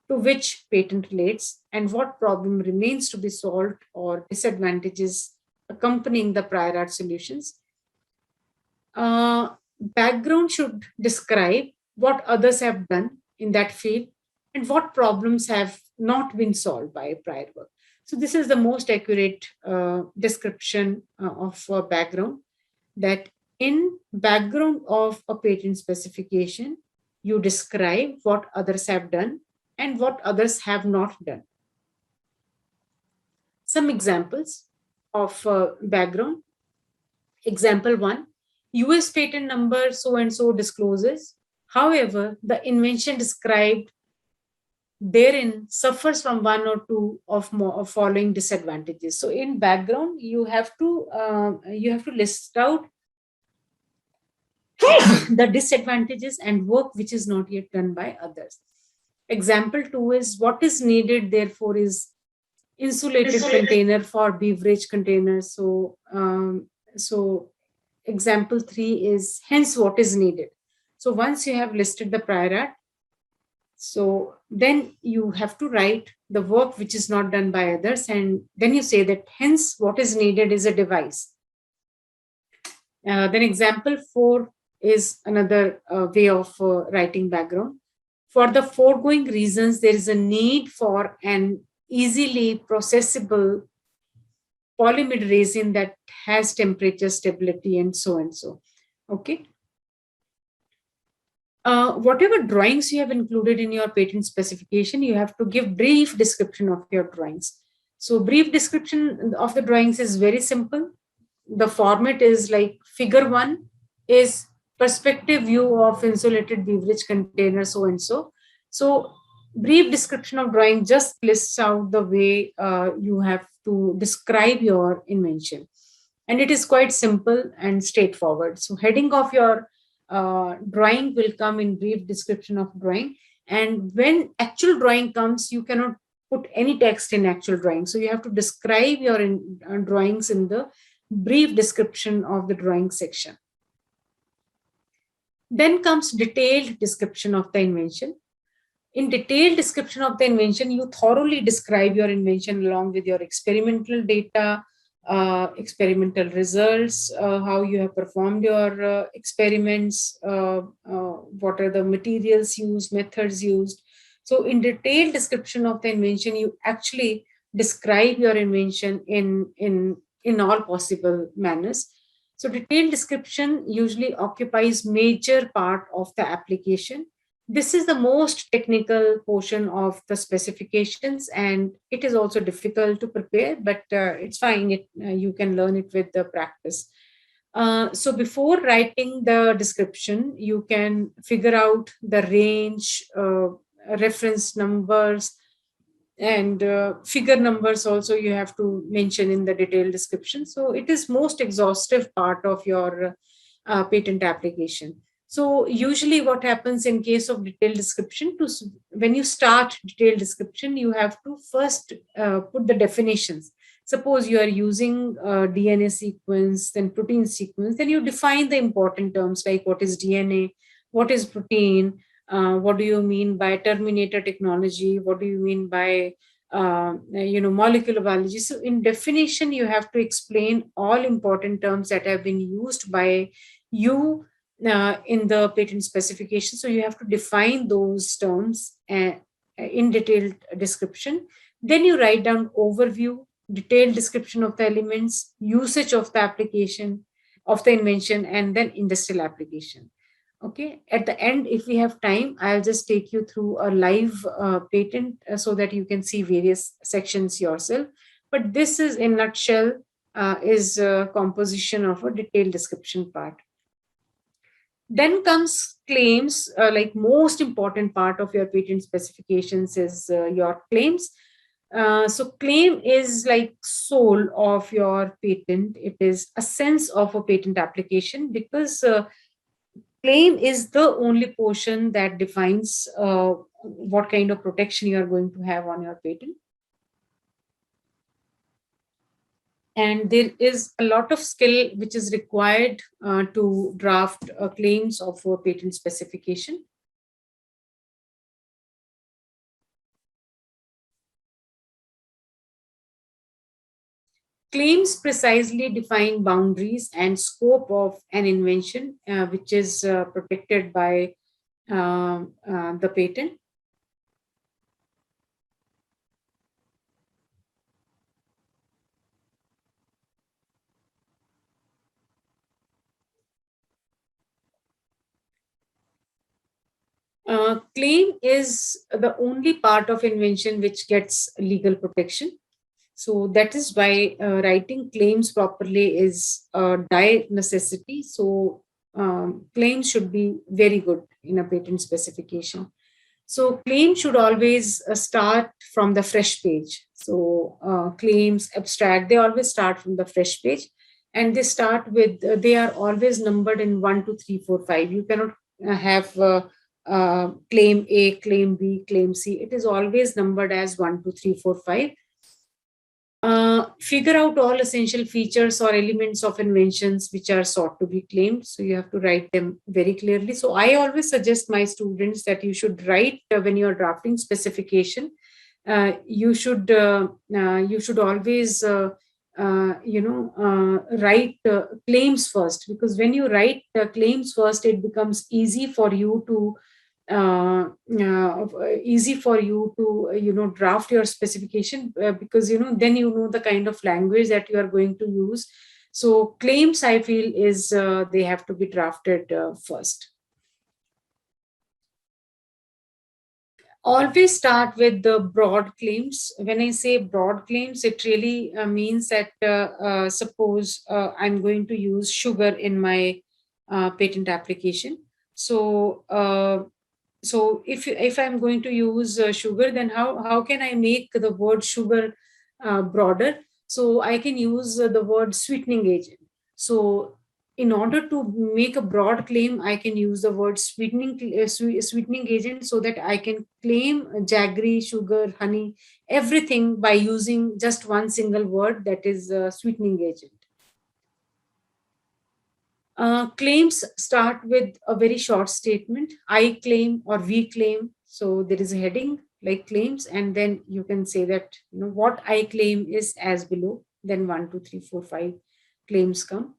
to which patent relates, and what problem remains to be solved or disadvantages accompanying the prior art solutions. Background should describe what others have done in that field and what problems have not been solved by prior work. So this is the most accurate description of background, that in background of a patent specification, you describe what others have done and what others have not done. Some examples of background. Example 1, US patent number so and so discloses. However, the invention described therein suffers from one or two of following disadvantages. So in background, you have to list out the disadvantages and work which is not yet done by others. Example 2 is what is needed, therefore, is insulated container for beverage containers. So example 3 is hence what is needed. So once you have listed the prior art, so then you have to write the work which is not done by others, and then you say that hence what is needed is a device. Then example 4 is another way of writing background. For the foregoing reasons, there is a need for an easily processable polyimide resin that has temperature stability and so and so. Okay. Whatever drawings you have included in your patent specification, you have to give brief description of your drawings. So brief description of the drawings is very simple. The format is like figure 1 is perspective view of insulated beverage container, so and so. So brief description of drawing just lists out the way you have to describe your invention. And it is quite simple and straightforward. So heading of your drawing will come in brief description of drawing. And when actual drawing comes, you cannot put any text in actual drawing. So you have to describe your drawings in the brief description of the drawing section. Then comes detailed description of the invention. In detailed description of the invention, you thoroughly describe your invention along with your experimental data, experimental results, how you have performed your experiments, what are the materials used, methods used. So in detailed description of the invention, you actually describe your invention in all possible manners. So detailed description usually occupies major part of the application. This is the most technical portion of the specifications, and it is also difficult to prepare, but it's fine. You can learn it with the practice. So before writing the description, you can figure out the range, reference numbers, and figure numbers also you have to mention in the detailed description. So it is most exhaustive part of your patent application. So usually what happens in case of detailed description, when you start detailed description, you have to first put the definitions. Suppose you are using DNA sequence, then protein sequence, then you define the important terms like what is DNA, what is protein, what do you mean by terminator technology, what do you mean by molecular biology. So in definition, you have to explain all important terms that have been used by you in the patent specification. So you have to define those terms in detailed description. Then you write down overview, detailed description of the elements, usage of the application of the invention, and then industrial application. Okay, at the end, if we have time, I'll just take you through a live patent so that you can see various sections yourself. But this is in nutshell is a composition of a detailed description part. Then comes claims, like most important part of your patent specifications is your claims. So claim is like soul of your patent. It is a sense of a patent application because claim is the only portion that defines what kind of protection you are going to have on your patent. And there is a lot of skill which is required to draft claims of a patent specification. Claims precisely define boundaries and scope of an invention, which is protected by the patent. Claim is the only part of invention which gets legal protection. So that is why writing claims properly is a dire necessity. So claims should be very good in a patent specification. So claims should always start from the fresh page. So claims, abstract, they always start from the fresh page. And they start with, they are always numbered in 1, 2, 3, 4, 5. You cannot have claim A, claim B, claim C. It is always numbered as 1, 2, 3, 4, 5. Figure out all essential features or elements of inventions which are sought to be claimed. So you have to write them very clearly. So I always suggest my students that you should write when you are drafting specification. You should always write claims first, because when you write claims first, it becomes easy for you to draft your specification, because then the kind of language that you are going to use. So claims, I feel, is they have to be drafted first. Always start with the broad claims. When I say broad claims, it really means that suppose I'm going to use sugar in my patent application. So if I'm going to use sugar, then how can I make the word sugar broader? So I can use the word sweetening agent. So in order to make a broad claim, I can use the word sweetening agent, so that I can claim jaggery, sugar, honey, everything by using just one single word, that is sweetening agent. Claims start with a very short statement, I claim or we claim. So there is a heading like claims, and then you can say that what I claim is as below. Then 1, 2, 3, 4, 5 claims come.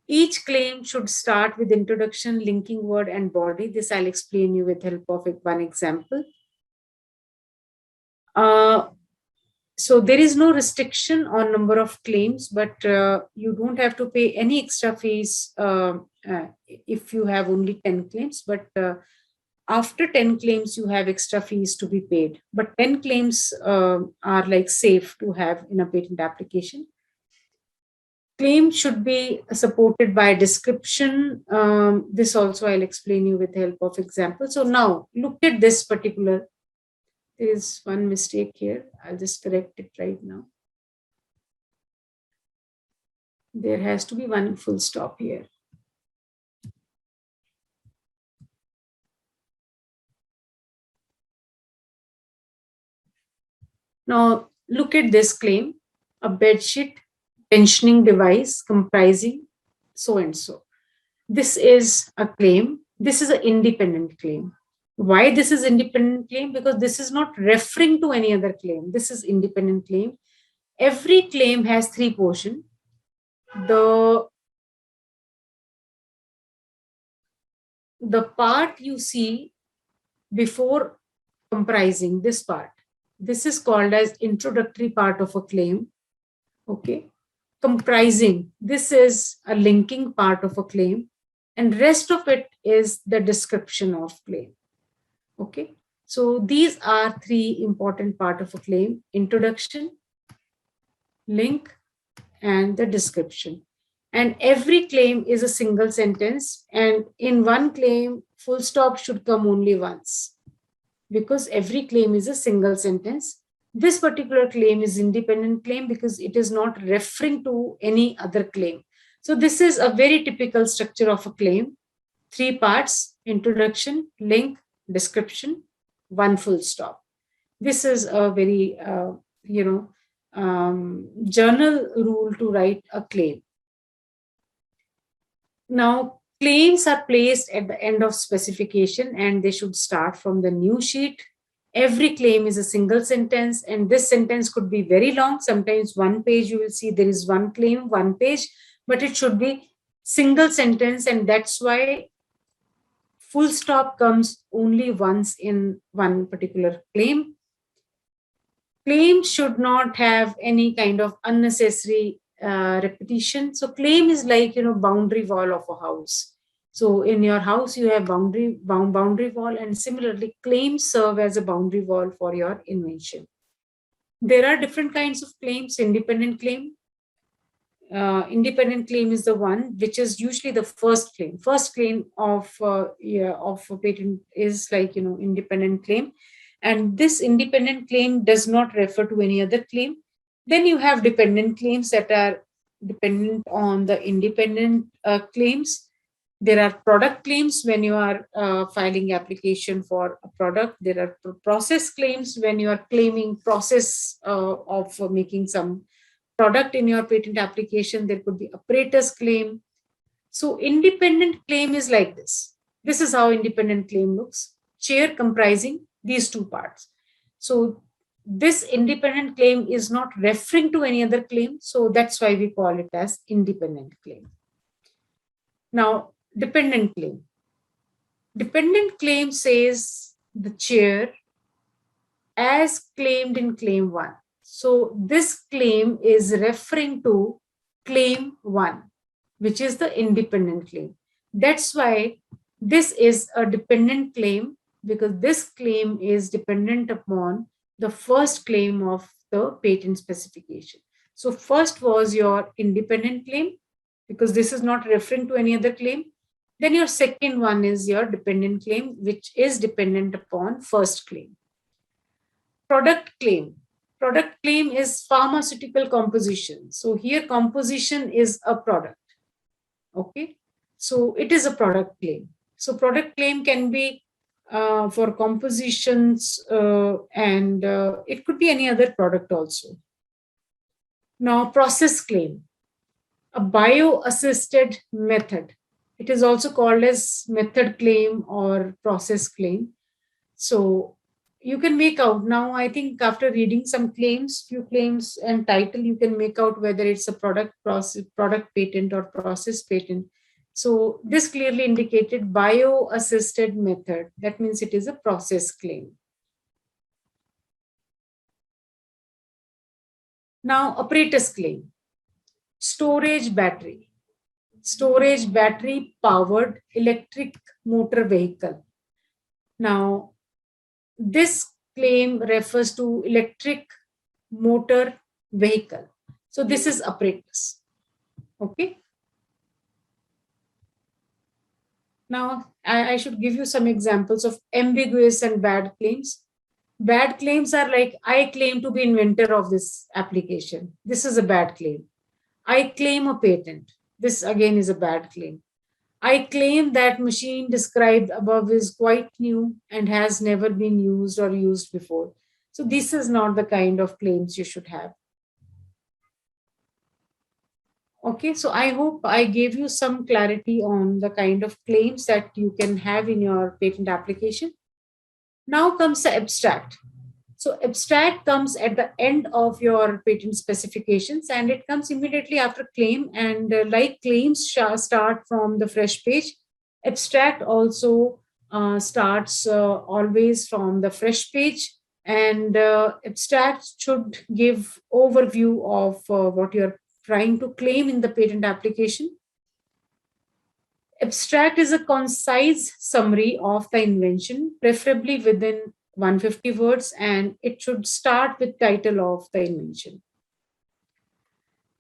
Each claim should start with introduction, linking word, and body. This I'll explain you with help of one example. So there is no restriction on number of claims, but you don't have to pay any extra fees if you have only 10 claims. But after 10 claims, you have extra fees to be paid. But 10 claims are like safe to have in a patent application. Claim should be supported by description. This also I'll explain you with help of example. So now look at this particular. There is one mistake here. I'll just correct it right now. There has to be one full stop here. Now look at this claim: a bedsheet tensioning device comprising so and so. This is a claim. This is an independent claim. Why this is independent claim? Because this is not referring to any other claim. This is independent claim. Every claim has 3 portions. The part you see before comprising this part, this is called as introductory part of a claim. Okay. Comprising, this is a linking part of a claim, and rest of it is the description of claim. Okay. So these are 3 important part of a claim: introduction, link, and the description. And every claim is a single sentence, and in one claim, full stop should come only once, because every claim is a single sentence. This particular claim is independent claim because it is not referring to any other claim. So this is a very typical structure of a claim: 3 parts: introduction, link, description, one full stop. This is a very journal rule to write a claim. Now, claims are placed at the end of specification, and they should start from the new sheet. Every claim is a single sentence, and this sentence could be very long. Sometimes 1 page, you will see there is one claim, 1 page, but it should be single sentence, and that's why full stop comes only once in one particular claim. Claims should not have any kind of unnecessary repetition. So claim is like boundary wall of a house. So in your house you have boundary wall, and similarly claims serve as a boundary wall for your invention. There are different kinds of claims. Independent claim. Independent claim is the one which is usually the first claim. First claim of a patent is like independent claim, and this independent claim does not refer to any other claim. Then you have dependent claims that are dependent on the independent claims. There are product claims when you are filing application for a product. There are process claims when you are claiming process of making some product in your patent application. There could be apparatus claim. So independent claim is like this. This is how independent claim looks. Chair comprising these two parts. So this independent claim is not referring to any other claim. So that's why we call it as independent claim. Now, dependent claim. Dependent claim says the chair as claimed in claim 1. So this claim is referring to claim 1, which is the independent claim. That's why this is a dependent claim, because this claim is dependent upon the first claim of the patent specification. So first was your independent claim, because this is not referring to any other claim. Then your second one is your dependent claim, which is dependent upon first claim. Product claim. Product claim is pharmaceutical composition. So here composition is a product. Okay. So it is a product claim. So product claim can be for compositions and it could be any other product also. Now process claim. A bio-assisted method. It is also called as method claim or process claim. So you can make out now, I think after reading some claims, few claims and title, you can make out whether it's a product patent or process patent. So this clearly indicated bio-assisted method. That means it is a process claim. Now apparatus claim. Storage battery. Storage battery powered electric motor vehicle. Now, this claim refers to electric motor vehicle. So this is apparatus. Okay. Now, I should give you some examples of ambiguous and bad claims. Bad claims are like, I claim to be inventor of this application. This is a bad claim. I claim a patent. This again is a bad claim. I claim that machine described above is quite new and has never been used or used before. So this is not the kind of claims you should have. Okay, so I hope I gave you some clarity on the kind of claims that you can have in your patent application. Now comes the abstract. So abstract comes at the end of your patent specifications and it comes immediately after claim, and like claims start from the fresh page, abstract also starts always from the fresh page, and abstract should give overview of what you're trying to claim in the patent application. Abstract is a concise summary of the invention, preferably within 150 words, and it should start with title of the invention.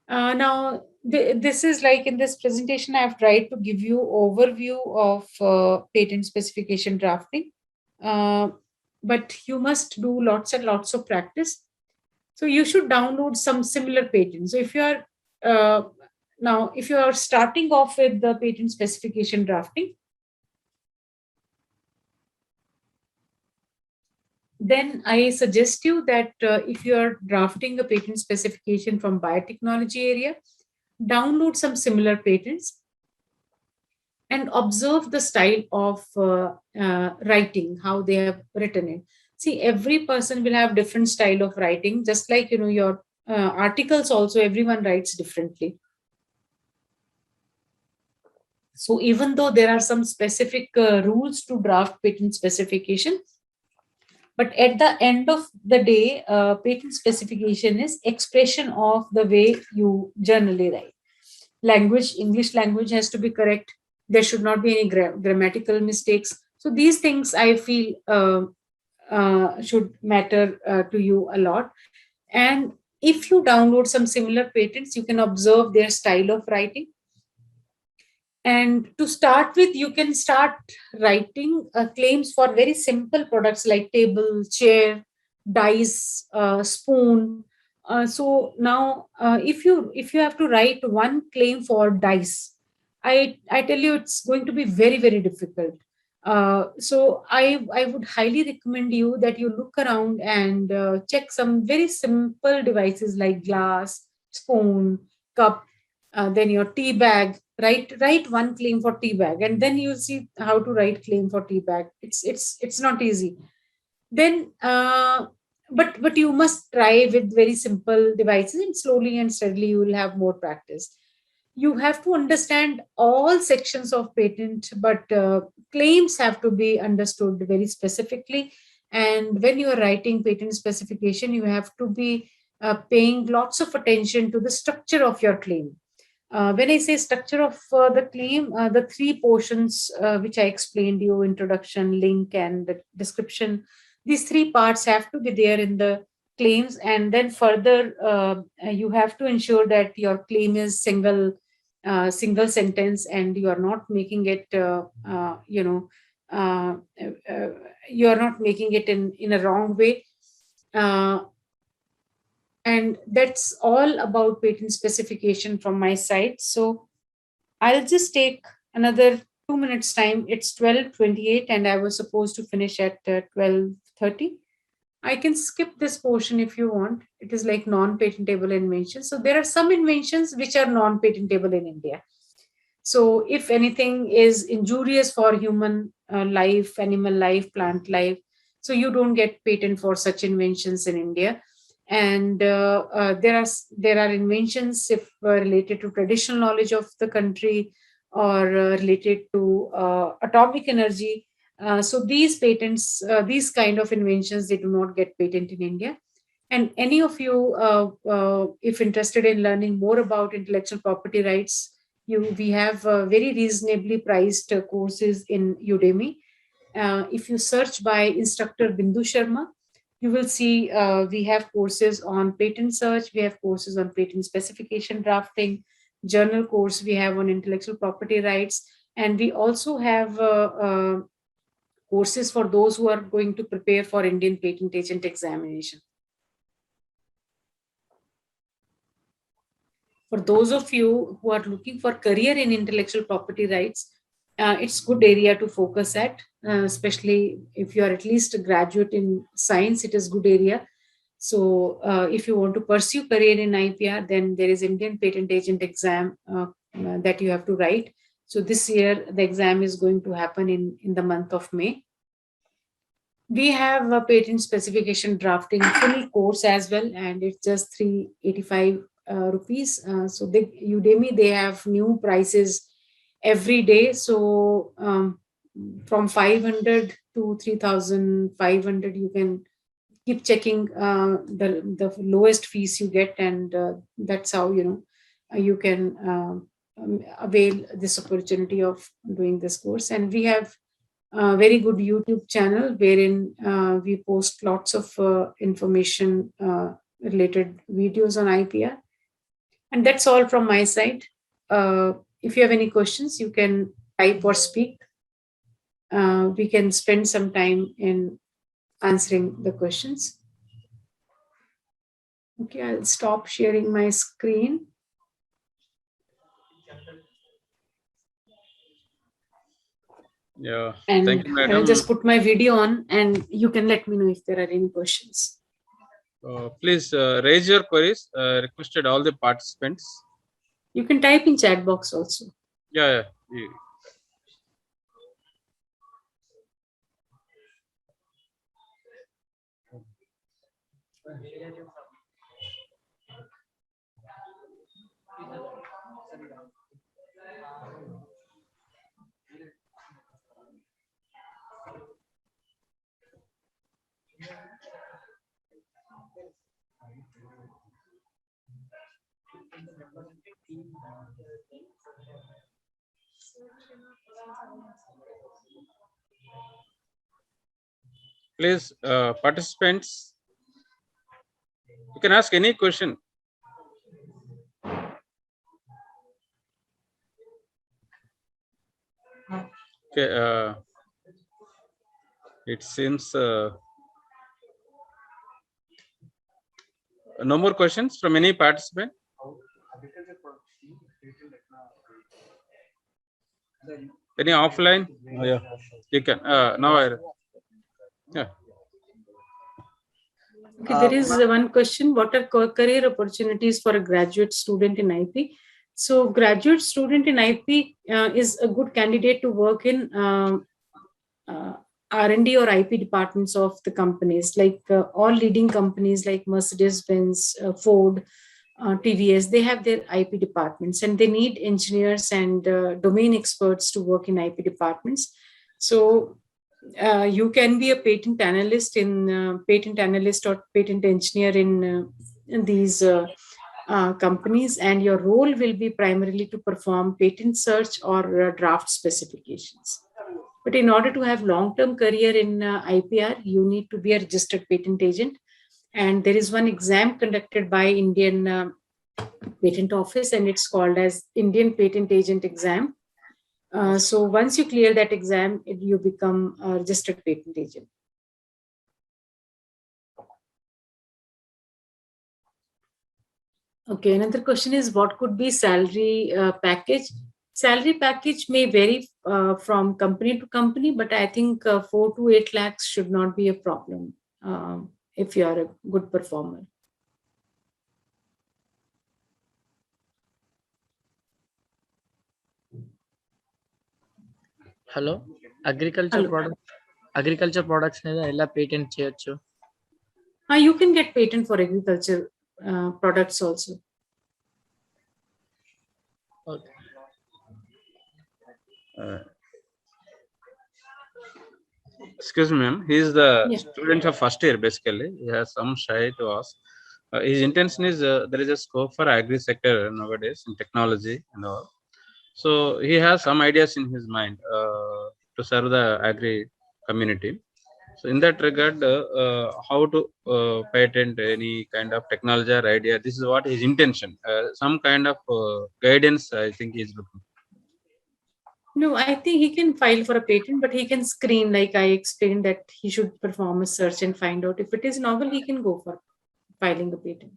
Now, this is like in this presentation, I've tried to give you overview of patent specification drafting, but you must do lots and lots of practice. So you should download some similar patents. So if you are now, if you are starting off with the patent specification drafting, then I suggest you that if you are drafting a patent specification from biotechnology area, download some similar patents and observe the style of writing, how they have written it. See, every person will have different style of writing, just like, you know, your articles also, everyone writes differently. So even though there are some specific rules to draft patent specification, but at the end of the day, patent specification is expression of the way you generally write. Language, English language has to be correct. There should not be any grammatical mistakes. So these things I feel should matter to you a lot. And if you download some similar patents, you can observe their style of writing. And to start with, you can start writing claims for very simple products like table, chair, dice, spoon. So now, if you have to write one claim for dice, I tell you, it's going to be very, very difficult. So I would highly recommend you that you look around and check some very simple devices like glass, spoon, cup, then your tea bag. Write one claim for tea bag, and then you'll see how to write claim for tea bag. It's not easy. Then, but you must try with very simple devices, and slowly and steadily you will have more practice. You have to understand all sections of patent, but claims have to be understood very specifically. And when you are writing patent specification, you have to be paying lots of attention to the structure of your claim. When I say structure of the claim, the three portions which I explained you, introduction, link, and the description, these three parts have to be there in the claims. And then further, you have to ensure that your claim is single sentence, and you are not making it uh, uh, you are not making it in a wrong way. And that's all about patent specification from my side. So I'll just take another 2 minutes time. It's 12:28 and I was supposed to finish at 12:30. I can skip this portion if you want. It is like non-patentable inventions. So there are some inventions which are non-patentable in India. So if anything is injurious for human life, animal life, plant life, so you don't get patent for such inventions in India. And there are inventions if related to traditional knowledge of the country, or related to atomic energy. So these patents, these kind of inventions, they do not get patent in India. And any of you, if interested in learning more about intellectual property rights, we have very reasonably priced courses in Udemy. If you search by instructor Bindu Sharma, you will see we have courses on patent search, we have courses on patent specification drafting, journal course we have on intellectual property rights, and we also have courses for those who are going to prepare for Indian patent agent examination. For those of you who are looking for career in intellectual property rights, it's good area to focus at, especially if you are at least a graduate in science. It is good area. So if you want to pursue career in IPR, then there is Indian patent agent exam that you have to write. So this year the exam is going to happen in the month of May. We have a patent specification drafting full course as well, and it's just 385 rupees. So Udemy, they have new prices every day. So from 500 to 3,500, you can keep checking the lowest fees you get, and that's how you can avail this opportunity of doing this course. And we have a very good YouTube channel wherein we post lots of information related videos on IPR. And that's all from my side. If you have any questions, you can type or speak. We can spend some time in answering the questions. Okay, I'll stop sharing my screen. Yeah, And thank you, madam. I'll just put my video on and you can let me know if there are any questions. Please raise your queries. Requested all the participants. You can type in chat box also. Yeah. Please, participants, you can ask any question. Okay, it seems no more questions from any participant. Any offline? Oh, yeah, you can. Now yeah. Okay, there is one question. What are career opportunities for a graduate student in IP? So, graduate student in IP is a good candidate to work in uh, R&D or IP departments of the companies, like all leading companies like Mercedes-Benz, Ford, TVS. They have their IP departments, and they need engineers and domain experts to work in IP departments. So you can be a patent analyst or patent engineer in these companies, and your role will be primarily to perform patent search or draft specifications. But in order to have long-term career in IPR, you need to be a registered patent agent. And there is one exam conducted by Indian Patent Office, and it's called as Indian Patent Agent Exam. So once you clear that exam, you become a registered patent agent. Okay, another question is what could be salary package? Salary package may vary from company to company, but I think 4 to 8 lakhs should not be a problem if you are a good performer. Hello agriculture products మీద ఎలా patent చేయొచ్చు? You can get patent for agriculture products also. Okay. Excuse me, ma'am. He is the student of first year. Basically, he has some shy to ask. His intention is there is a scope for agri sector nowadays in technology and all. So he has some ideas in his mind to serve the agri community. So in that regard, how to patent any kind of technology or idea? This is what his intention. Some kind of guidance, I think, he is looking. No, I think he can file for a patent, but he can screen, like I explained, that he should perform a search and find out if it is novel. He can go for filing a patent.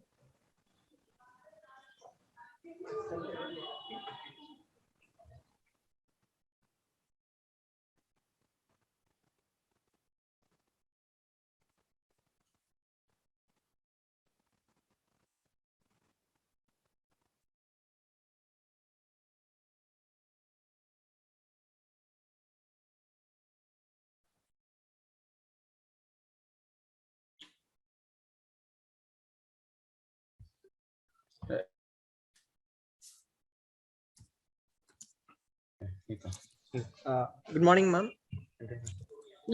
Good morning, ma'am.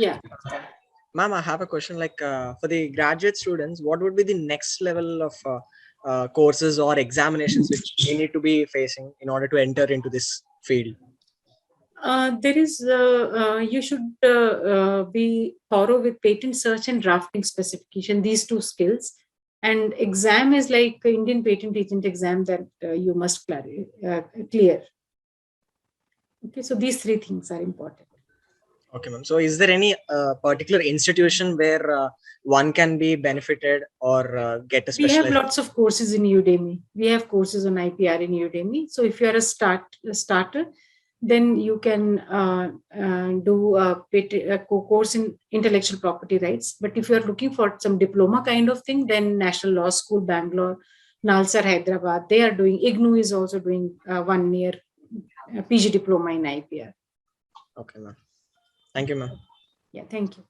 Yeah. Ma'am, I have a question. Like for the graduate students, what would be the next level of courses or examinations which they need to be facing in order to enter into this field? There is you should be thorough with patent search and drafting specification, these two skills. And exam is like Indian patent agent exam that you must clear. Okay, so these three things are important. Okay, ma'am. So is there any particular institution where one can be benefited or get a specialized? We have lots of courses in Udemy. We have courses on IPR in Udemy. So if you are a starter, then you can do a course in intellectual property rights. But if you are looking for some diploma kind of thing, then National Law School, Bangalore, Nalsar, Hyderabad, they are doing, IGNU is also doing 1 year PG diploma in IPR. Okay, ma'am. Thank you, ma'am. Yeah, thank you.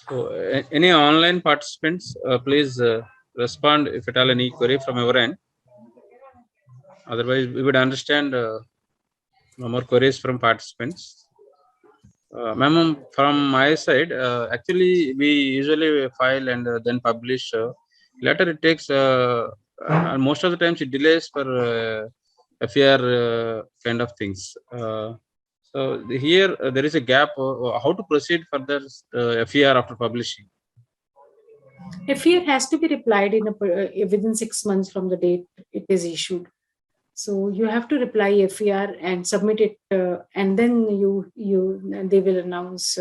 So any online participants, please respond if at all any query from your end. Otherwise, we would understand no more queries from participants. Ma'am, from my side, actually we usually file and then publish. Later it takes most of the times it delays for FER kind of things. So here there is a gap. How to proceed further FER after publishing? FER has to be replied in within 6 months from the date it is issued. So you have to reply FER and submit it, and then they will announce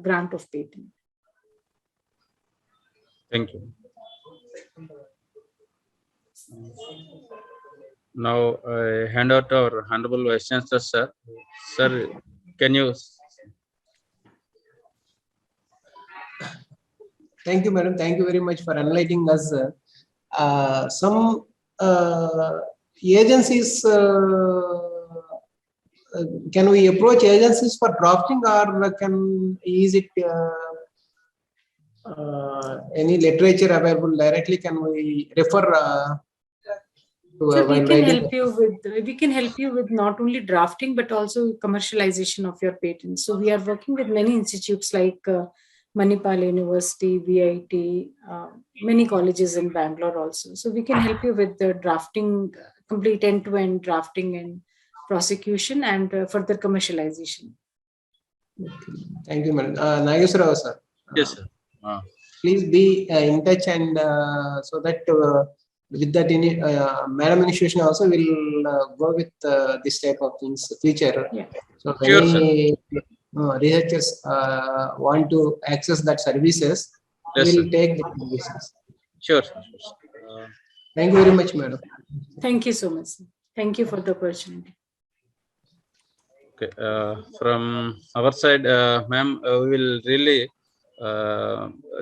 grant of patent. Thank you. Now I hand out our Honorable Vice Chancellor, sir. Sir, can you? Thank you, madam. Thank you very much for enlightening us. Some agencies, can we approach agencies for drafting, or is it any literature available directly? Can we refer So while writing? we can help you with not only drafting but also commercialization of your patents. So we are working with many institutes like Manipal University, VIT, many colleges in Bangalore also. So we can help you with the drafting, complete end-to-end drafting and prosecution and further commercialization. Thank you, madam. Nageswara sir. Yes, sir. Please be in touch, and so that with that madam initiation also will go with this type of things future. Yeah. So Sure, many researchers want to access that services, Yes, will sir. take the services. Sure. Thank you very much, madam. Thank you so much. Thank you for the opportunity. Okay. From our side, ma'am, we will really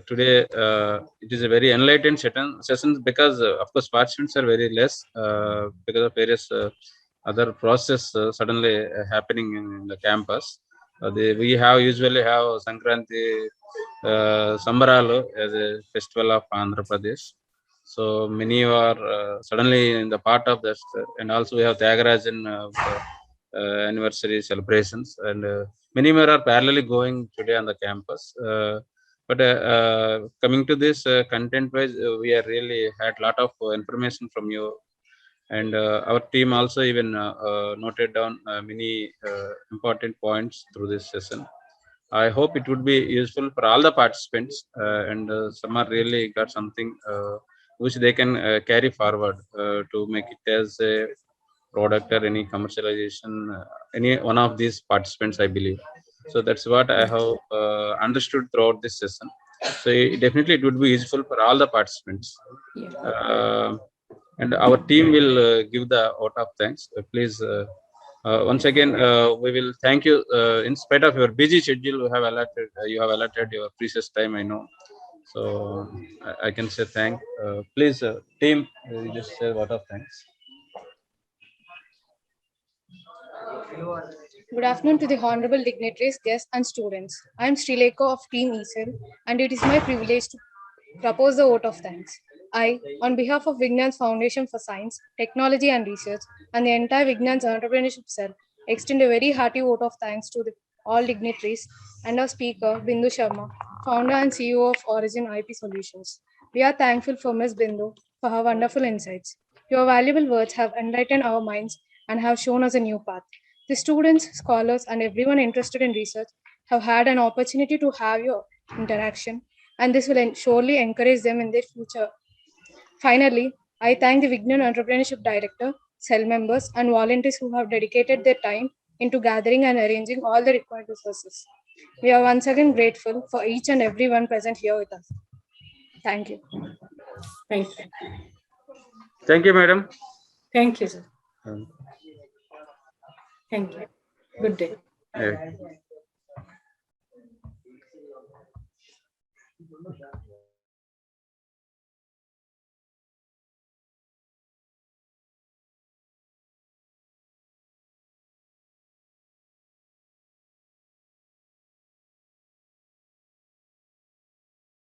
today it is a very enlightened session because of course participants are very less because of various other process suddenly happening in the campus. We usually have Sankranti Sambaralu as a festival of Andhra Pradesh. So many are suddenly in the part of this, and also we have Tyagarajan anniversary celebrations, and many more are parallelly going today on the campus. But coming to this content wise, we are really had a lot of information from you, and our team also even noted down many important points through this session. I hope it would be useful for all the participants, and some are really got something which they can carry forward to make it as a product or any commercialization, any one of these participants, I believe. So that's what I have understood throughout this session. So definitely it would be useful for all the participants. Yeah. And our team will give the vote of thanks. Please, once again, we will thank you. In spite of your busy schedule, you have allotted your precious time, I know. So I can say thank. Please, team, you just say vote of thanks. Good afternoon to the honorable dignitaries, guests, and students. I am Srilekha of Team ESEL, and it is my privilege to propose the vote of thanks. I, on behalf of Vignan's Foundation for Science, Technology and Research, and the entire Vignan's Entrepreneurship Cell, extend a very hearty vote of thanks to all dignitaries and our speaker, Bindu Sharma, founder and CEO of Origin IP Solutions. We are thankful for Ms. Bindu for her wonderful insights. Your valuable words have enlightened our minds and have shown us a new path. The students, scholars, and everyone interested in research have had an opportunity to have your interaction, and this will surely encourage them in their future. Finally, I thank the Vignan Entrepreneurship Director, cell members, and volunteers who have dedicated their time into gathering and arranging all the required resources. We are once again grateful for each and every one present here with us. Thank you. Thank you. Thank you, madam. Thank you, sir. Thank you. Good day. Yeah.